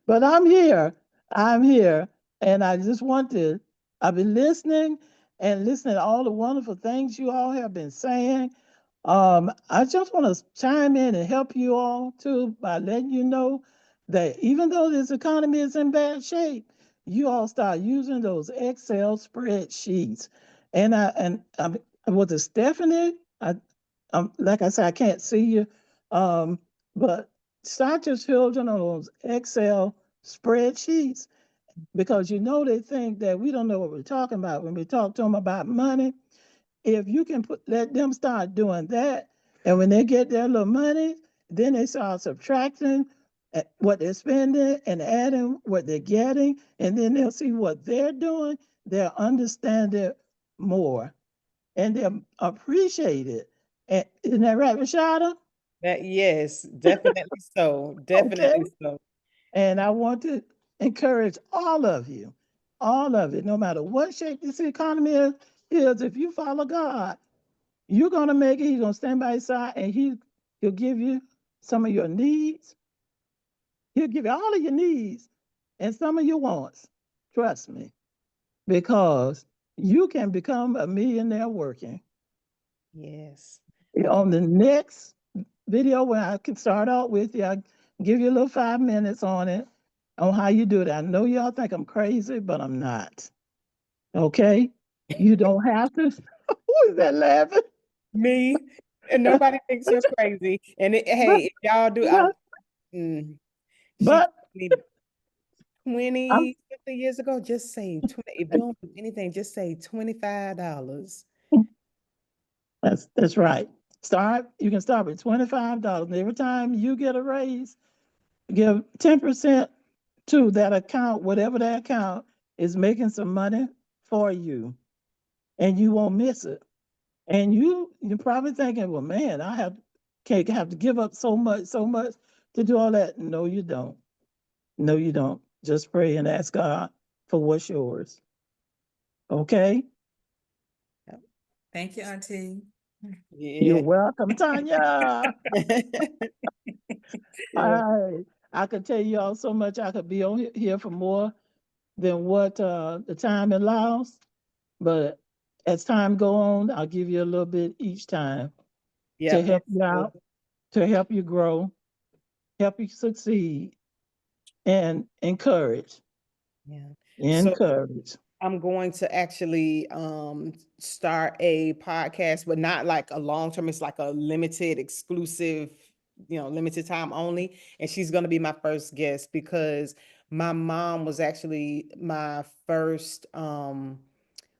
but I'm here. I'm here. And I just want to, I've been listening and listening to all the wonderful things you all have been saying. I just want to chime in and help you all too by letting you know that even though this economy is in bad shape, you all start using those Excel spreadsheets. And was it Stephanie? Like I said, I can't see you, but start your children on those Excel spreadsheets because they think that we don't know what we're talking about when we talk to them about money. If you can let them start doing that, and when they get their little money, then they start subtracting what they're spending and adding what they're getting, and then they'll see what they're doing. They'll understand it more, and they'll appreciate it. Isn't that right, Rashada? That yes, definitely so. Okay. Definitely so. And I want to encourage all of it, no matter what shape this economy is, if you follow God, you're gonna make it. He's gonna stand by your side, and he'll give you some of your needs. He'll give you all of your needs and some of your wants. Trust me, because you can become a millionaire working. Yes. Okay. On the next video, where I can start out with you, I'll give you a little 5 minutes on it, on how you do it. I know y'all think I'm crazy, but I'm not. Okay? You don't have to. Who is that laughing? Me and nobody thinks you're crazy. And But, hey, if y'all do, but, mm, she told but me I'm 20, 50 years ago, just say 20. If you don't do anything, just say $25. That's right. You can start with $25. And every time you get a raise, give 10% to that account, whatever that account is making some money for you. And you won't miss it. And you're probably thinking, well, man, can't have to give up so much to do all that. No, you don't. No, you don't. Just pray and ask God for what's yours. Okay? Thank you, Auntie. You're Yeah. welcome, Tanya. Yeah. I could tell you all so much. I could be on here for more than what the time allows. But as time go on, I'll give you a little bit each time to Yep. help you out, to help you grow, help you succeed, and encourage. Yeah. So Encourage. I'm going to actually start a podcast, but not like a long term. It's like a limited, exclusive, limited time only. And she's going to be my first guest because my mom was actually my first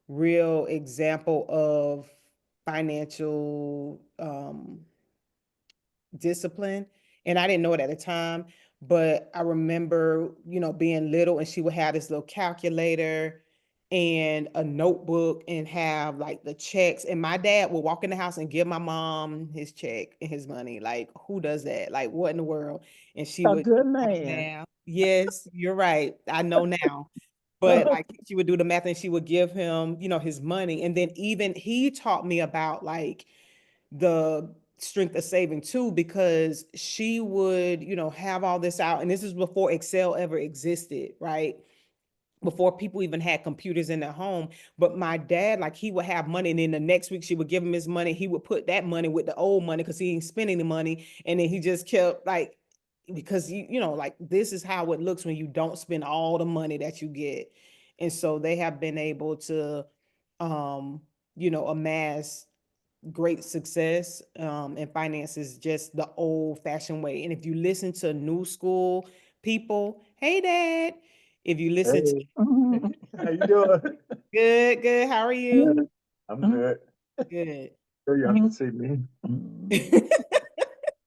real example of financial discipline. And I didn't know it at the time, but I remember, being little and she would have this little calculator and a notebook and have like the checks. And my dad would walk in the house and give my mom his check and his money. Like, who does that? Like, what in the world? And she A would good write man. down. Yes, you're right. I know now. but like she would do the math and she would give him, his money. And then even he taught me about like the strength of saving too, because she would, have all this out. And this is before Excel ever existed, right? Before people even had computers in their home. But my dad, like he would have money, and then the next week she would give him his money. He would put that money with the old money because he ain't spending the money. And then he just kept like, because like this is how it looks when you don't spend all the money that you get. And so they have been able to amass great success in finances just the old fashioned way. And if you listen to new school people, hey dad, if you listen to Hey, how you doing? good, how are you? I'm good. Good. Sure y'all can see me.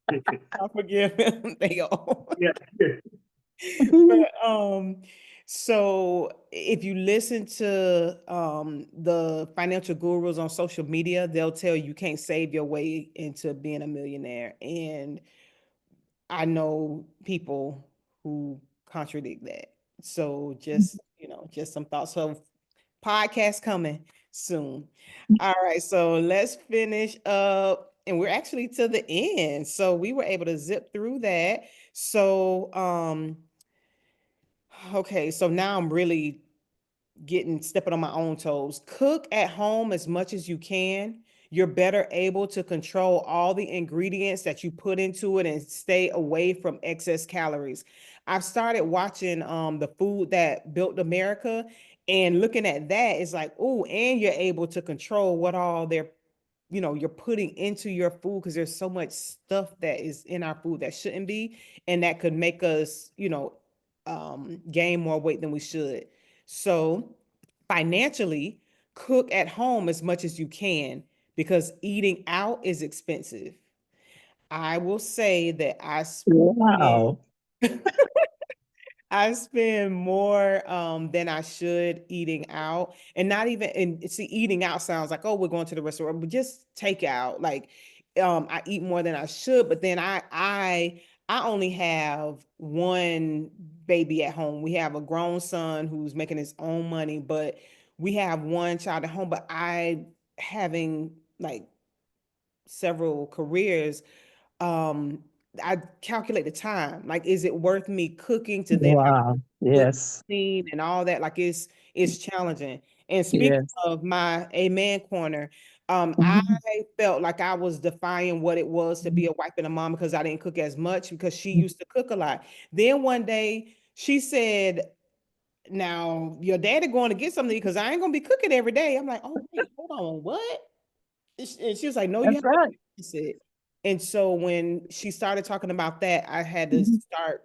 I forgive him. They all. Yeah. But so if you listen to the financial gurus on social media, they'll tell you can't save your way into being a millionaire. And I know people who contradict that. So just, just some thoughts. So podcast coming soon. All right, so let's finish up. And we're actually to the end. So we were able to zip through that. So okay, so now I'm really stepping on my own toes. Cook at home as much as you can. You're better able to control all the ingredients that you put into it and stay away from excess calories. I've started watching the Food That Built America, and looking at that is like, oh, and you're able to control what all you're putting into your food, because there's so much stuff that is in our food that shouldn't be, and that could make us, gain more weight than we should. So financially, cook at home as much as you can, because eating out is expensive. I will say that Wow. I spend more than I should eating out. And not even, and see, eating out sounds like, oh, we're going to the restaurant, but just take out. Like I eat more than I should, but then I only have one baby at home. We have a grown son who's making his own money, but we have one child at home. But I, having like several careers, um I calculate the time. Like, is it worth me cooking to then have Wow. cook, Yes. clean, and all that? Like, it's challenging. And speaking Yes. of my amen corner, I Mhm. felt like I was defying what it was to be a wife and a mom, because I didn't cook as much, because she used to cook a lot. Then one day she said, now your daddy going to get something because I ain't gonna be cooking every day. I'm like, oh wait, hold on, what? And she was like, no, you That's have to right. balance it. And so when she started talking about that, I had to Mhm. start,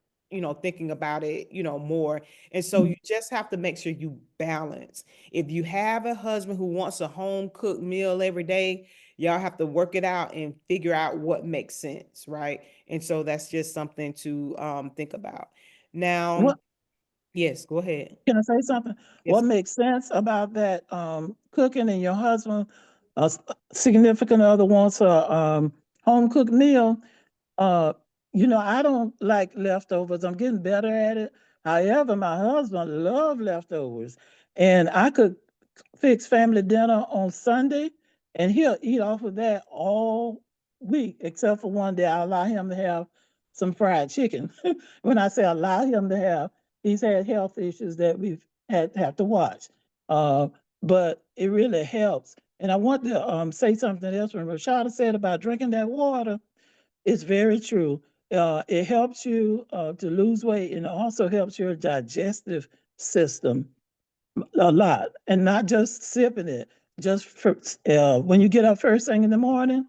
thinking about it, more. And so you just have to make sure you balance. If you have a husband who wants a home cooked meal every day, y'all have to work it out and figure out what makes sense, right? And so that's just something to think about. Now, What yes, go ahead. can I say something? Yes. What makes sense about that cooking and your husband, significant other wants a home cooked meal? Uh, I don't like leftovers. I'm getting better at it. However, my husband love leftovers, and I could fix family dinner on Sunday, and he'll eat off of that all week, except for one day I allow him to have some fried chicken. When I say allow him to have, he's had health issues that we've had have to watch. Uh, but it really helps. And I want to say something else when Rashada said about drinking that water. It's very true. It helps you to lose weight, and it also helps your digestive system a lot, and not just sipping it. Just for, when you get up first thing in the morning,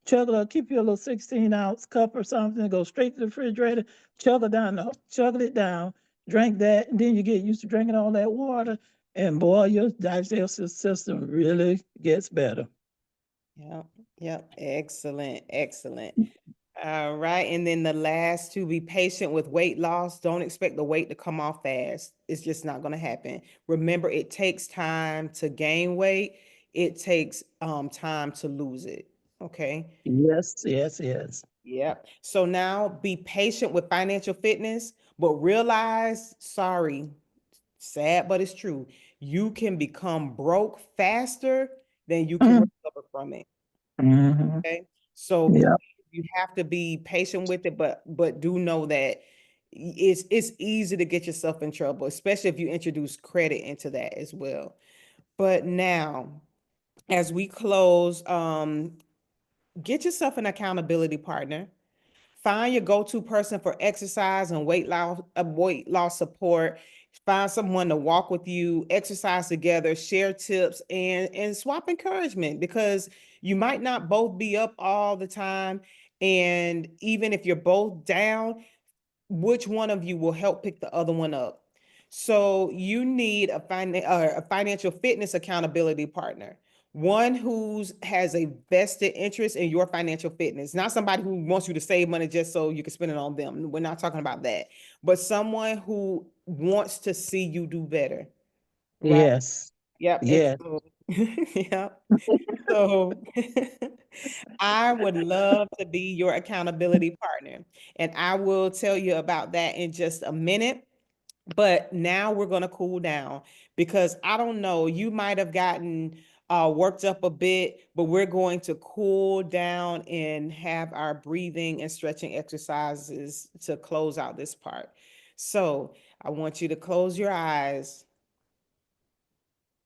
keep your little 16-ounce cup or something, go straight to the refrigerator, chug it down, drink that, and then you get used to drinking all that water, and boy, your digestive system really gets better. Yep. Yep. Excellent. Excellent. All right. And then the last two, be patient with weight loss. Don't expect the weight to come off fast. It's just not going to happen. Remember, it takes time to gain weight. It takes time to lose it. Okay. Yes, yes, yes. Yep. So now be patient with financial fitness, but realize, sorry, sad, but it's true. You can become broke faster than you can Mhm. recover from it. Mhm. Okay. So Yeah. you have to be patient with it, but do know that it's easy to get yourself in trouble, especially if you introduce credit into that as well. But now, as we close, get yourself an accountability partner. Find your go-to person for exercise and weight loss support. Find someone to walk with you, exercise together, share tips, and swap encouragement, because you might not both be up all the time. And even if you're both down, which one of you will help pick the other one up? So you need a financial fitness accountability partner, one who's has a vested interest in your financial fitness, not somebody who wants you to save money just so you can spend it on them. We're not talking about that, but someone who wants to see you do better, right? Yes. Yep. Yes. Yep. So I would love to be your accountability partner, and I will tell you about that in just a minute. But now we're going to cool down, because I don't know, you might have gotten worked up a bit, but we're going to cool down and have our breathing and stretching exercises to close out this part. So I want you to close your eyes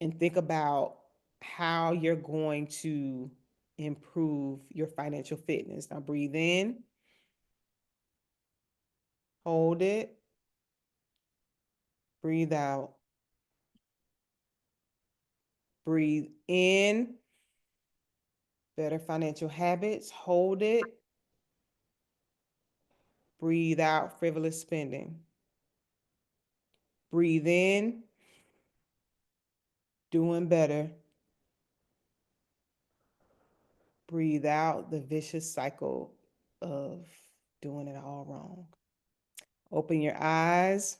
and think about how you're going to improve your financial fitness. Now breathe in, hold it, breathe out. Breathe in, better financial habits, hold it, breathe out, frivolous spending. Breathe in, doing better. Breathe out, the vicious cycle of doing it all wrong. Open your eyes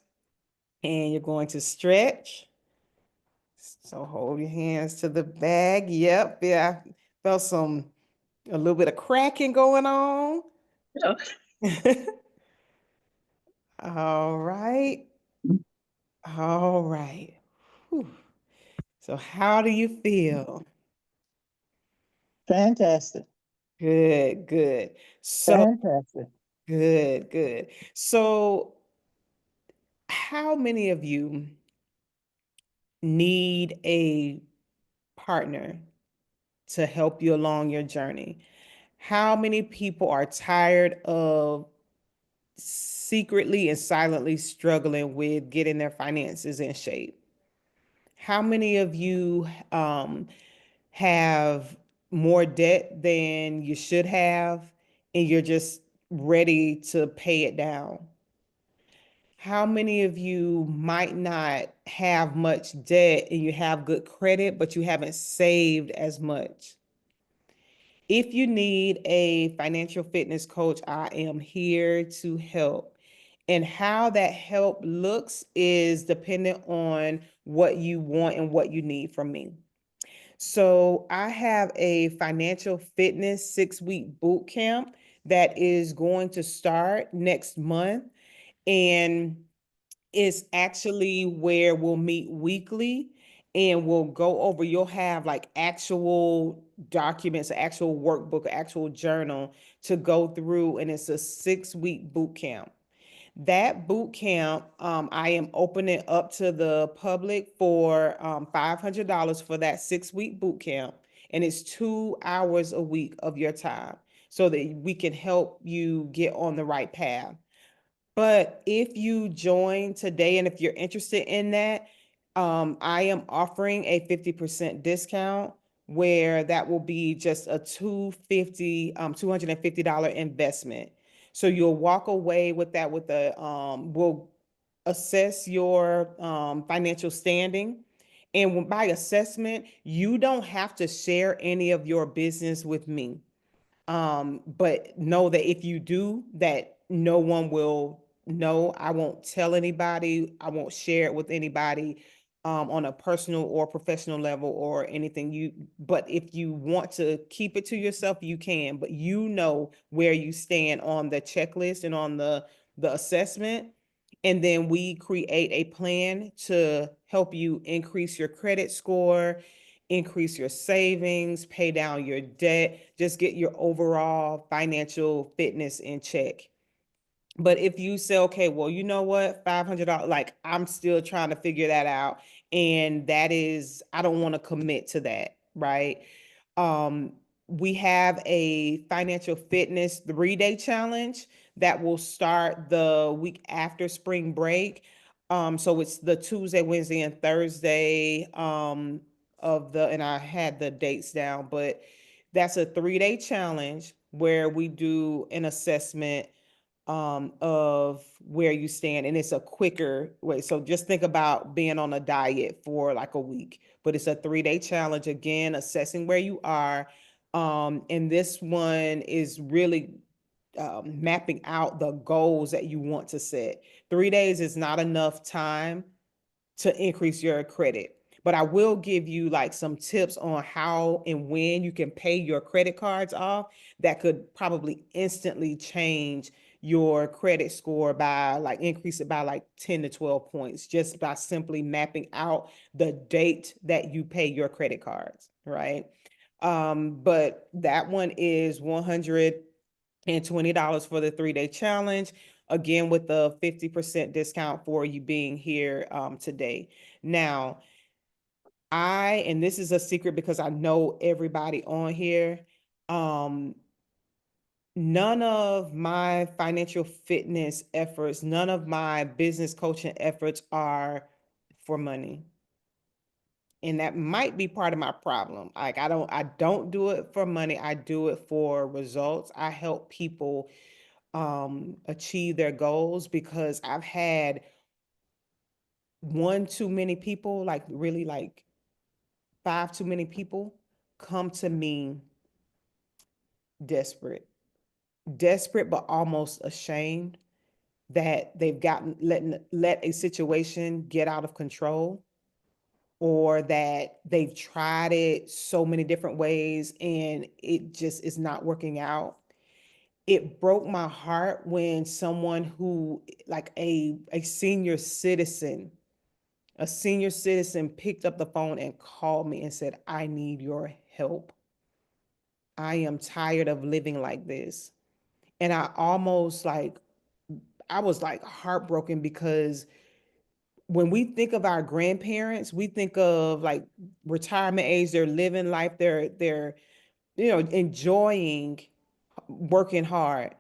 and you're going to stretch. So hold your hands to the bag. Yep, yeah, I felt a little bit of cracking going on. All right. All right. Whew. So how do you feel? Fantastic. Good, good. So Fantastic. good, good. So how many of you need a partner to help you along your journey? How many people are tired of secretly and silently struggling with getting their finances in shape? How many of you have more debt than you should have, and you're just ready to pay it down? How many of you might not have much debt and you have good credit, but you haven't saved as much? If you need a financial fitness coach, I am here to help. And how that help looks is dependent on what you want and what you need from me. So I have a financial fitness 6-week boot camp that is going to start next month. And it's actually where we'll meet weekly and we'll go over, you'll have like actual documents, an actual workbook, an actual journal to go through. And it's a 6-week boot camp. That boot camp, I am opening up to the public for $500 for that 6-week boot camp. And it's 2 hours a week of your time so that we can help you get on the right path. But if you join today and if you're interested in that, I am offering a 50% discount, where that will be just a $250 investment. So you'll walk away with that with we'll assess your financial standing. And by assessment, you don't have to share any of your business with me. But know that if you do, that no one will know. I won't tell anybody. I won't share it with anybody on a personal or professional level or anything. But if you want to keep it to yourself, you can. But you know where you stand on the checklist and on the assessment. And then we create a plan to help you increase your credit score, increase your savings, pay down your debt, just get your overall financial fitness in check. But if you say, okay, well, you know what, $500, like I'm still trying to figure that out. And that is, I don't want to commit to that, right? Um, we have a financial fitness 3-day challenge that will start the week after spring break. So it's the Tuesday, Wednesday, and Thursday and I had the dates down, but that's a 3-day challenge where we do an assessment of where you stand, and it's a quicker way. So just think about being on a diet for like a week, but it's a 3-day challenge, again assessing where you are. And this one is really mapping out the goals that you want to set. 3 days is not enough time to increase your credit. But I will give you like some tips on how and when you can pay your credit cards off that could probably instantly change your credit score by like increase it by like 10 to 12 points just by simply mapping out the date that you pay your credit cards, right? But that one is $120 for the 3-day challenge. Again, with the 50% discount for you being here today. Now, and this is a secret because I know everybody on here, none of my financial fitness efforts, none of my business coaching efforts are for money. And that might be part of my problem. Like I don't do it for money. I do it for results. I help people achieve their goals because I've had one too many people, like really like 5 too many people come to me desperate, desperate, but almost ashamed that they've gotten let a situation get out of control, or that they've tried it so many different ways and it just is not working out. It broke my heart when someone who like a senior citizen, picked up the phone and called me and said, I need your help. I am tired of living like this. And I was like heartbroken because when we think of our grandparents, we think of like retirement age, they're living life, they're enjoying working hard.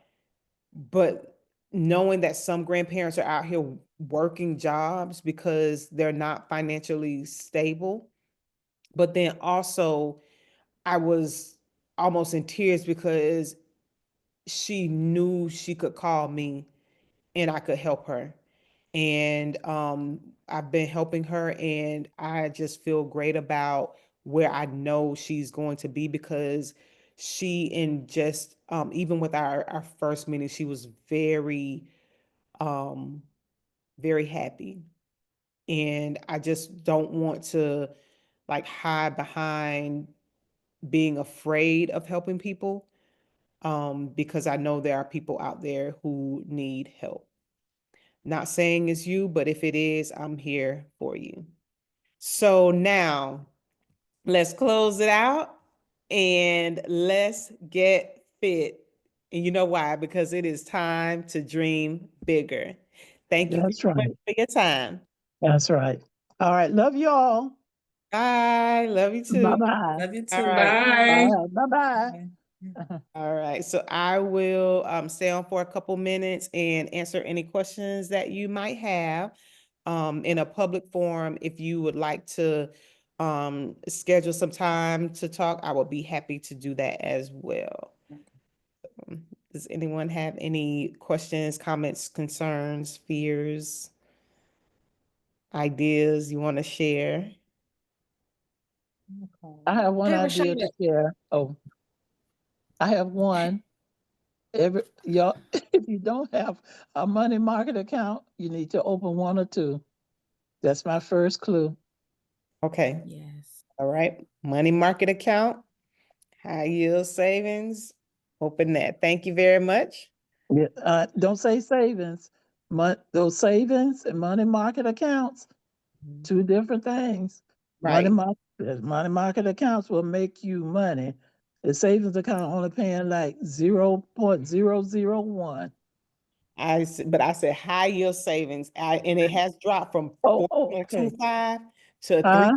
But knowing that some grandparents are out here working jobs because they're not financially stable. But then also, I was almost in tears because she knew she could call me and I could help her. And I've been helping her, and I just feel great about where I know she's going to be because she, in just even with our first meeting, she was very very happy. And I just don't want to like hide behind being afraid of helping people, because I know there are people out there who need help. Not saying it's you, but if it is, I'm here for you. So now let's close it out and let's get fit. And you know why? Because it is time to dream bigger. Thank you That's very much right. for your time. That's right. All right. Love you all. Bye. Love you too. Bye-bye. Love you All too. right. Bye. All right. Bye-bye. Bye. All right. So I will stay on for a couple minutes and answer any questions that you might have in a public forum. If you would like to schedule some time to talk, I would be happy to do that as well. Does anyone have any questions, comments, concerns, fears, ideas you want to share? I have one Hey, idea to Rashonda. share. Oh, I have one. Y'all, if you don't have a money market account, you need to open one or two. That's my first clue. Okay. Yes. All right. Money market account, high yield savings. Open that. Thank you very much. Yeah, don't say savings. those savings and money market accounts, two different things. Right. Money market accounts will make you money. The savings account only paying like 0.001. But I said high yield savings, and it has dropped from Okay. 4.25 to Huh?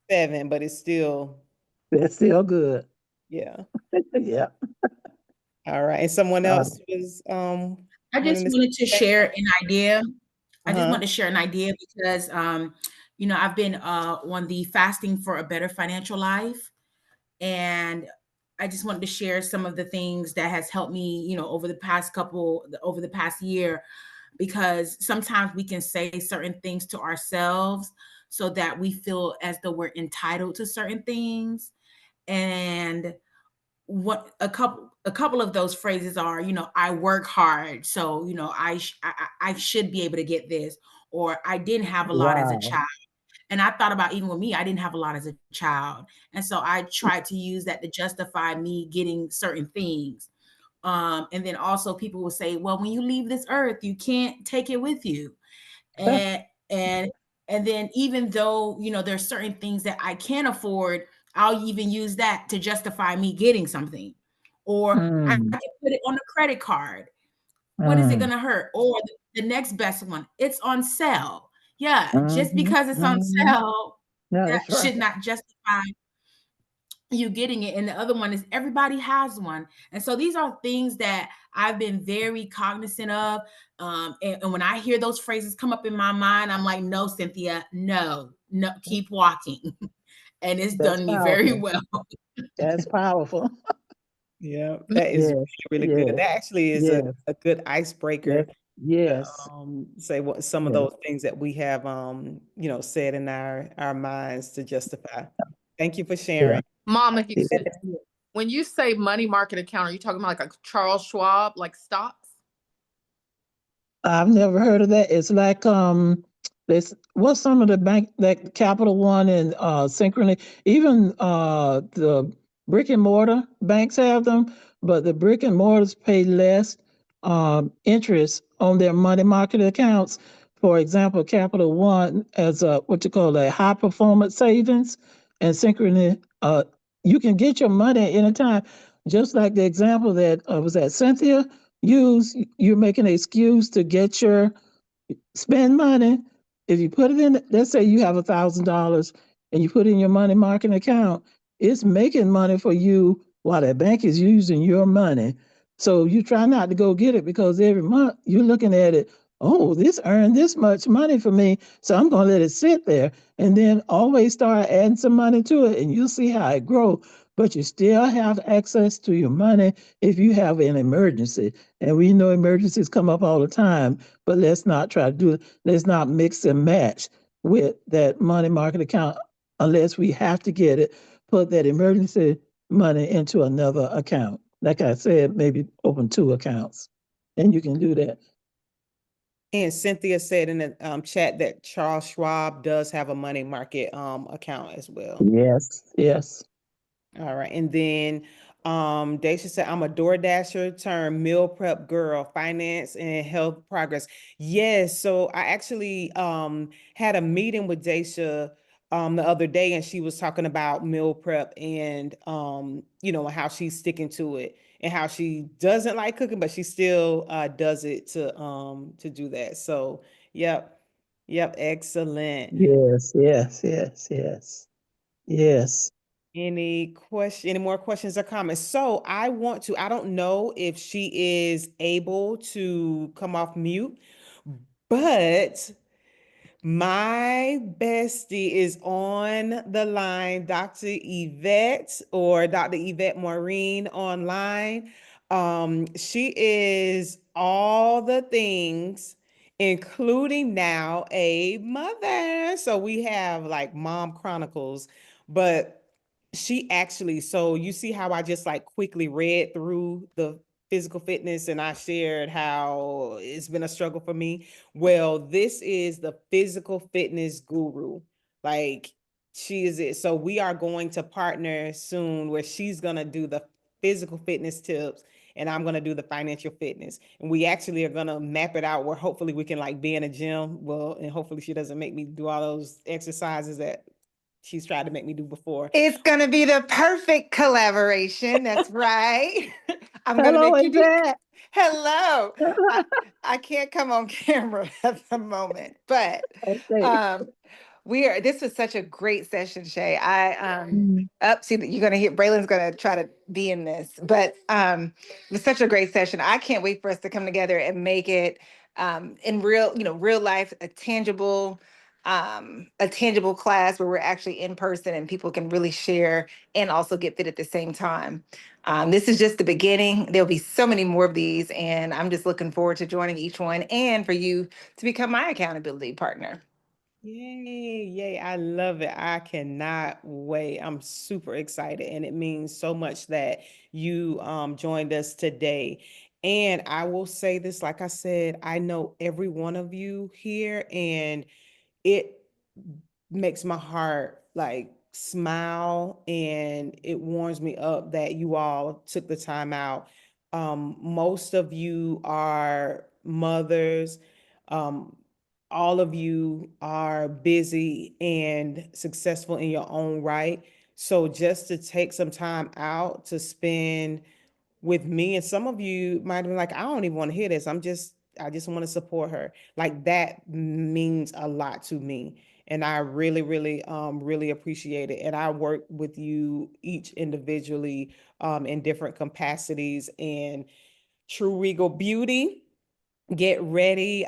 3.7, but it's still, That's still good. yeah. Yeah. All right. And someone Uh, else was I wanting just to wanted to say, share an idea. I just uh-huh. want to share an idea because I've been on the fasting for a better financial life. And I just wanted to share some of the things that has helped me, over the past year, because sometimes we can say certain things to ourselves so that we feel as though we're entitled to certain things. And what a couple of those phrases are, I work hard, so I should be able to get this, or I didn't have a lot as a wow. child. And I thought about, even with me, I didn't have a lot as a child. And so I tried to use that to justify me getting certain things. And then also people will say, well, when you leave this earth, you can't take it with you. And and and then, even though, there's certain things that I can't afford, I'll even use that to justify me getting something. Or I Mm, can put it on a credit card. What is it mm, gonna hurt? Or the next best one, it's on sale. Yeah, just mhm, because it's on mhm. sale, Yeah, that that's right. should not justify you getting it. And the other one is, everybody has one. And so these are things that I've been very cognizant of. And when I hear those phrases come up in my mind, I'm like, no, Cynthia, no, no, keep walking. And it's That's done me very powerful. well. That's powerful. Yeah, that is Yes, really, really good. yes, That actually is yes, a good yes, icebreaker to yes, say what some of yes, those things that we have said in our minds to justify. Thank you for yeah, sharing. Mama, you yes. said when you say money market account, are you talking about like a Charles Schwab, like stocks? I've never heard of that. It's like this what's some of the bank like Capital One and Synchrony, even the brick and mortar banks have them, but the brick and mortars pay less interest on their money market accounts. For example, Capital One as a what you call a high performance savings, and Synchrony you can get your money at any time. Just like the example that was that Cynthia use, you're making an excuse to get your spend money. If you put it in, let's say you have $1,000 and you put it in your money market account, it's making money for you while that bank is using your money. So you try not to go get it because every month you're looking at it. Oh, this earned this much money for me, so I'm going to let it sit there, and then always start adding some money to it, and you'll see how it grow. But you still have access to your money if you have an emergency, and we know emergencies come up all the time. But let's not try to do it. Let's not mix and match with that money market account unless we have to get it. Put that emergency money into another account. Like I said, maybe open two accounts, and you can do that. And Cynthia said in the chat that Charles Schwab does have a money market account as well. Yes, yes. All right. And then Daisha said, I'm a DoorDasher turned meal prep girl, finance and health progress. Yes. So I actually had a meeting with Daisha the other day, and she was talking about meal prep and how she's sticking to it and how she doesn't like cooking, but she still does it to do that. So yep. Yep, excellent. Yes, yes, yes, yes, yes. Any more questions or comments? So I don't know if she is able to come off mute, but my bestie is on the line, Dr. Yvette or Dr. Yvette Maureen online. She is all the things, including now a mother. So we have like Mom Chronicles, but she actually, so you see how I just like quickly read through the physical fitness and I shared how it's been a struggle for me. Well, this is the physical fitness guru. Like she is it. So we are going to partner soon where she's going to do the physical fitness tips and I'm going to do the financial fitness. And we actually are going to map it out where hopefully we can like be in a gym. Well, and hopefully she doesn't make me do all those exercises that she's tried to make me do before. It's gonna be the perfect collaboration. That's right. I'm gonna Hello, make you do. Yvette. Hello. I can't come on camera at the moment, but Okay. um, this was such a great session, Shay. Mhm. See that you're gonna hear Braylon's gonna try to be in this, but it was such a great session. I can't wait for us to come together and make it in real, real life, a tangible class where we're actually in person and people can really share and also get fit at the same time. This is just the beginning. There'll be so many more of these, and I'm just looking forward to joining each one and for you to become my accountability partner. Yay, yay. I love it. I cannot wait. I'm super excited. And it means so much that you joined us today. And I will say this, like I said, I know every one of you here, and it makes my heart like smile, and it warms me up that you all took the time out. Most of you are mothers. Um, all of you are busy and successful in your own right. So just to take some time out to spend with me, and some of you might have been like, I don't even want to hear this. I just want to support her. Like that means a lot to me. And I really, really, really appreciate it. And I work with you each individually, in different capacities. And True Regal Beauty, get ready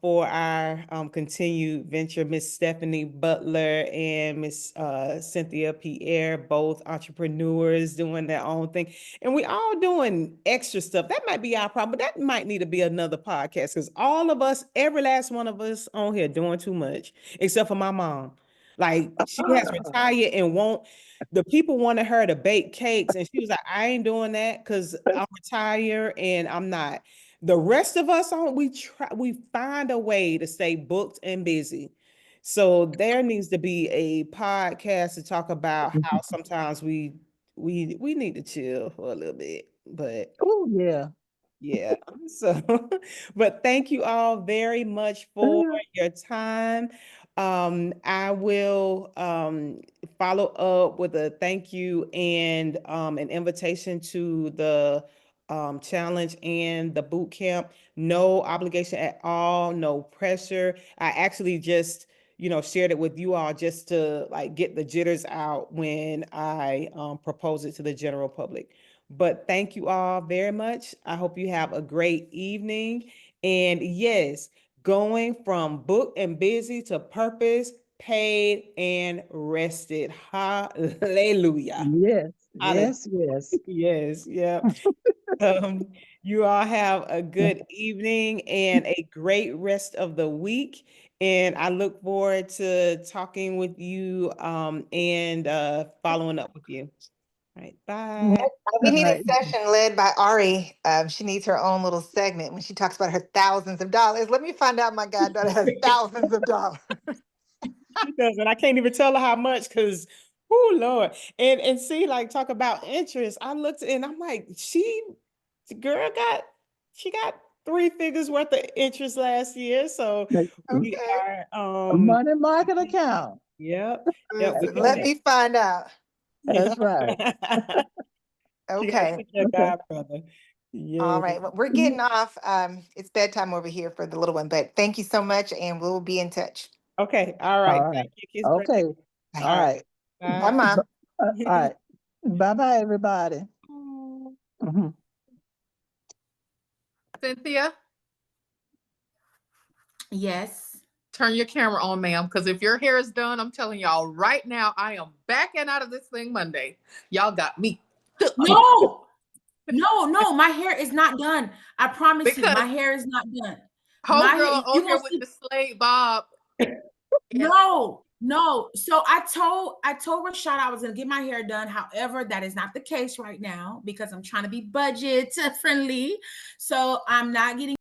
for our continued venture. Miss Stephanie Butler and Miss Cynthia Pierre, both entrepreneurs doing their own thing. And we all doing extra stuff. That might be our problem, but that might need to be another podcast because all of us, every last one of us on here doing too much, except for my mom. Like she has retired and won't, the people wanted her to bake cakes. And she was like, I ain't doing that because I'm retired and I'm not. The rest of us on we find a way to stay booked and busy. So there needs to be a podcast to talk about how sometimes we need to chill for a little bit. But Oh, yeah. yeah, so but thank you all very much for Yeah. your time. I will follow up with a thank you and an invitation to the challenge and the boot camp. No obligation at all, no pressure. I actually just, shared it with you all just to like get the jitters out when I propose it to the general public. But thank you all very much. I hope you have a great evening. And yes, going from booked and busy to purpose, paid, and rested. Hallelujah. Yes, Hallelujah. yes, yes. Yes, yeah. Um, you all have a good evening and a great rest of the week. And I look forward to talking with you and following up with you. All right, bye. We All need a right. session led by Ari. She needs her own little segment when she talks about her thousands of dollars. Let me find out my goddaughter has thousands of dollars. She doesn't. I can't even tell her how much because, oh Lord. And see, like talk about interest. I looked and I'm like, the girl she got 3 figures worth of interest last year. So Like, we Okay. are a money market account. yep. Yep, we Let connect. me find out. That's right. She got Okay. your Okay. god brother. All Yeah. right. Well, we're getting off. It's bedtime over here for the little one, but thank you so much, and we'll be in touch. Okay. All All right. right. Thank you, Kiss Brother. Okay. Bye. All All right. right. Bye, Mom. All right. Bye-bye, everybody. Bye. Mhm. Cynthia, Yes. turn your camera on, ma'am, because if your hair is done, I'm telling y'all right now, I am backing out of this thing Monday. Y'all got me. No, no, my hair is not done. I promise you, my Because hair is not done. whole My hair, girl you on here gonna with see. the slade bob. And No. So I told Rashad I was gonna get my hair done. However, that is not the case right now because I'm trying to be budget friendly. So I'm not getting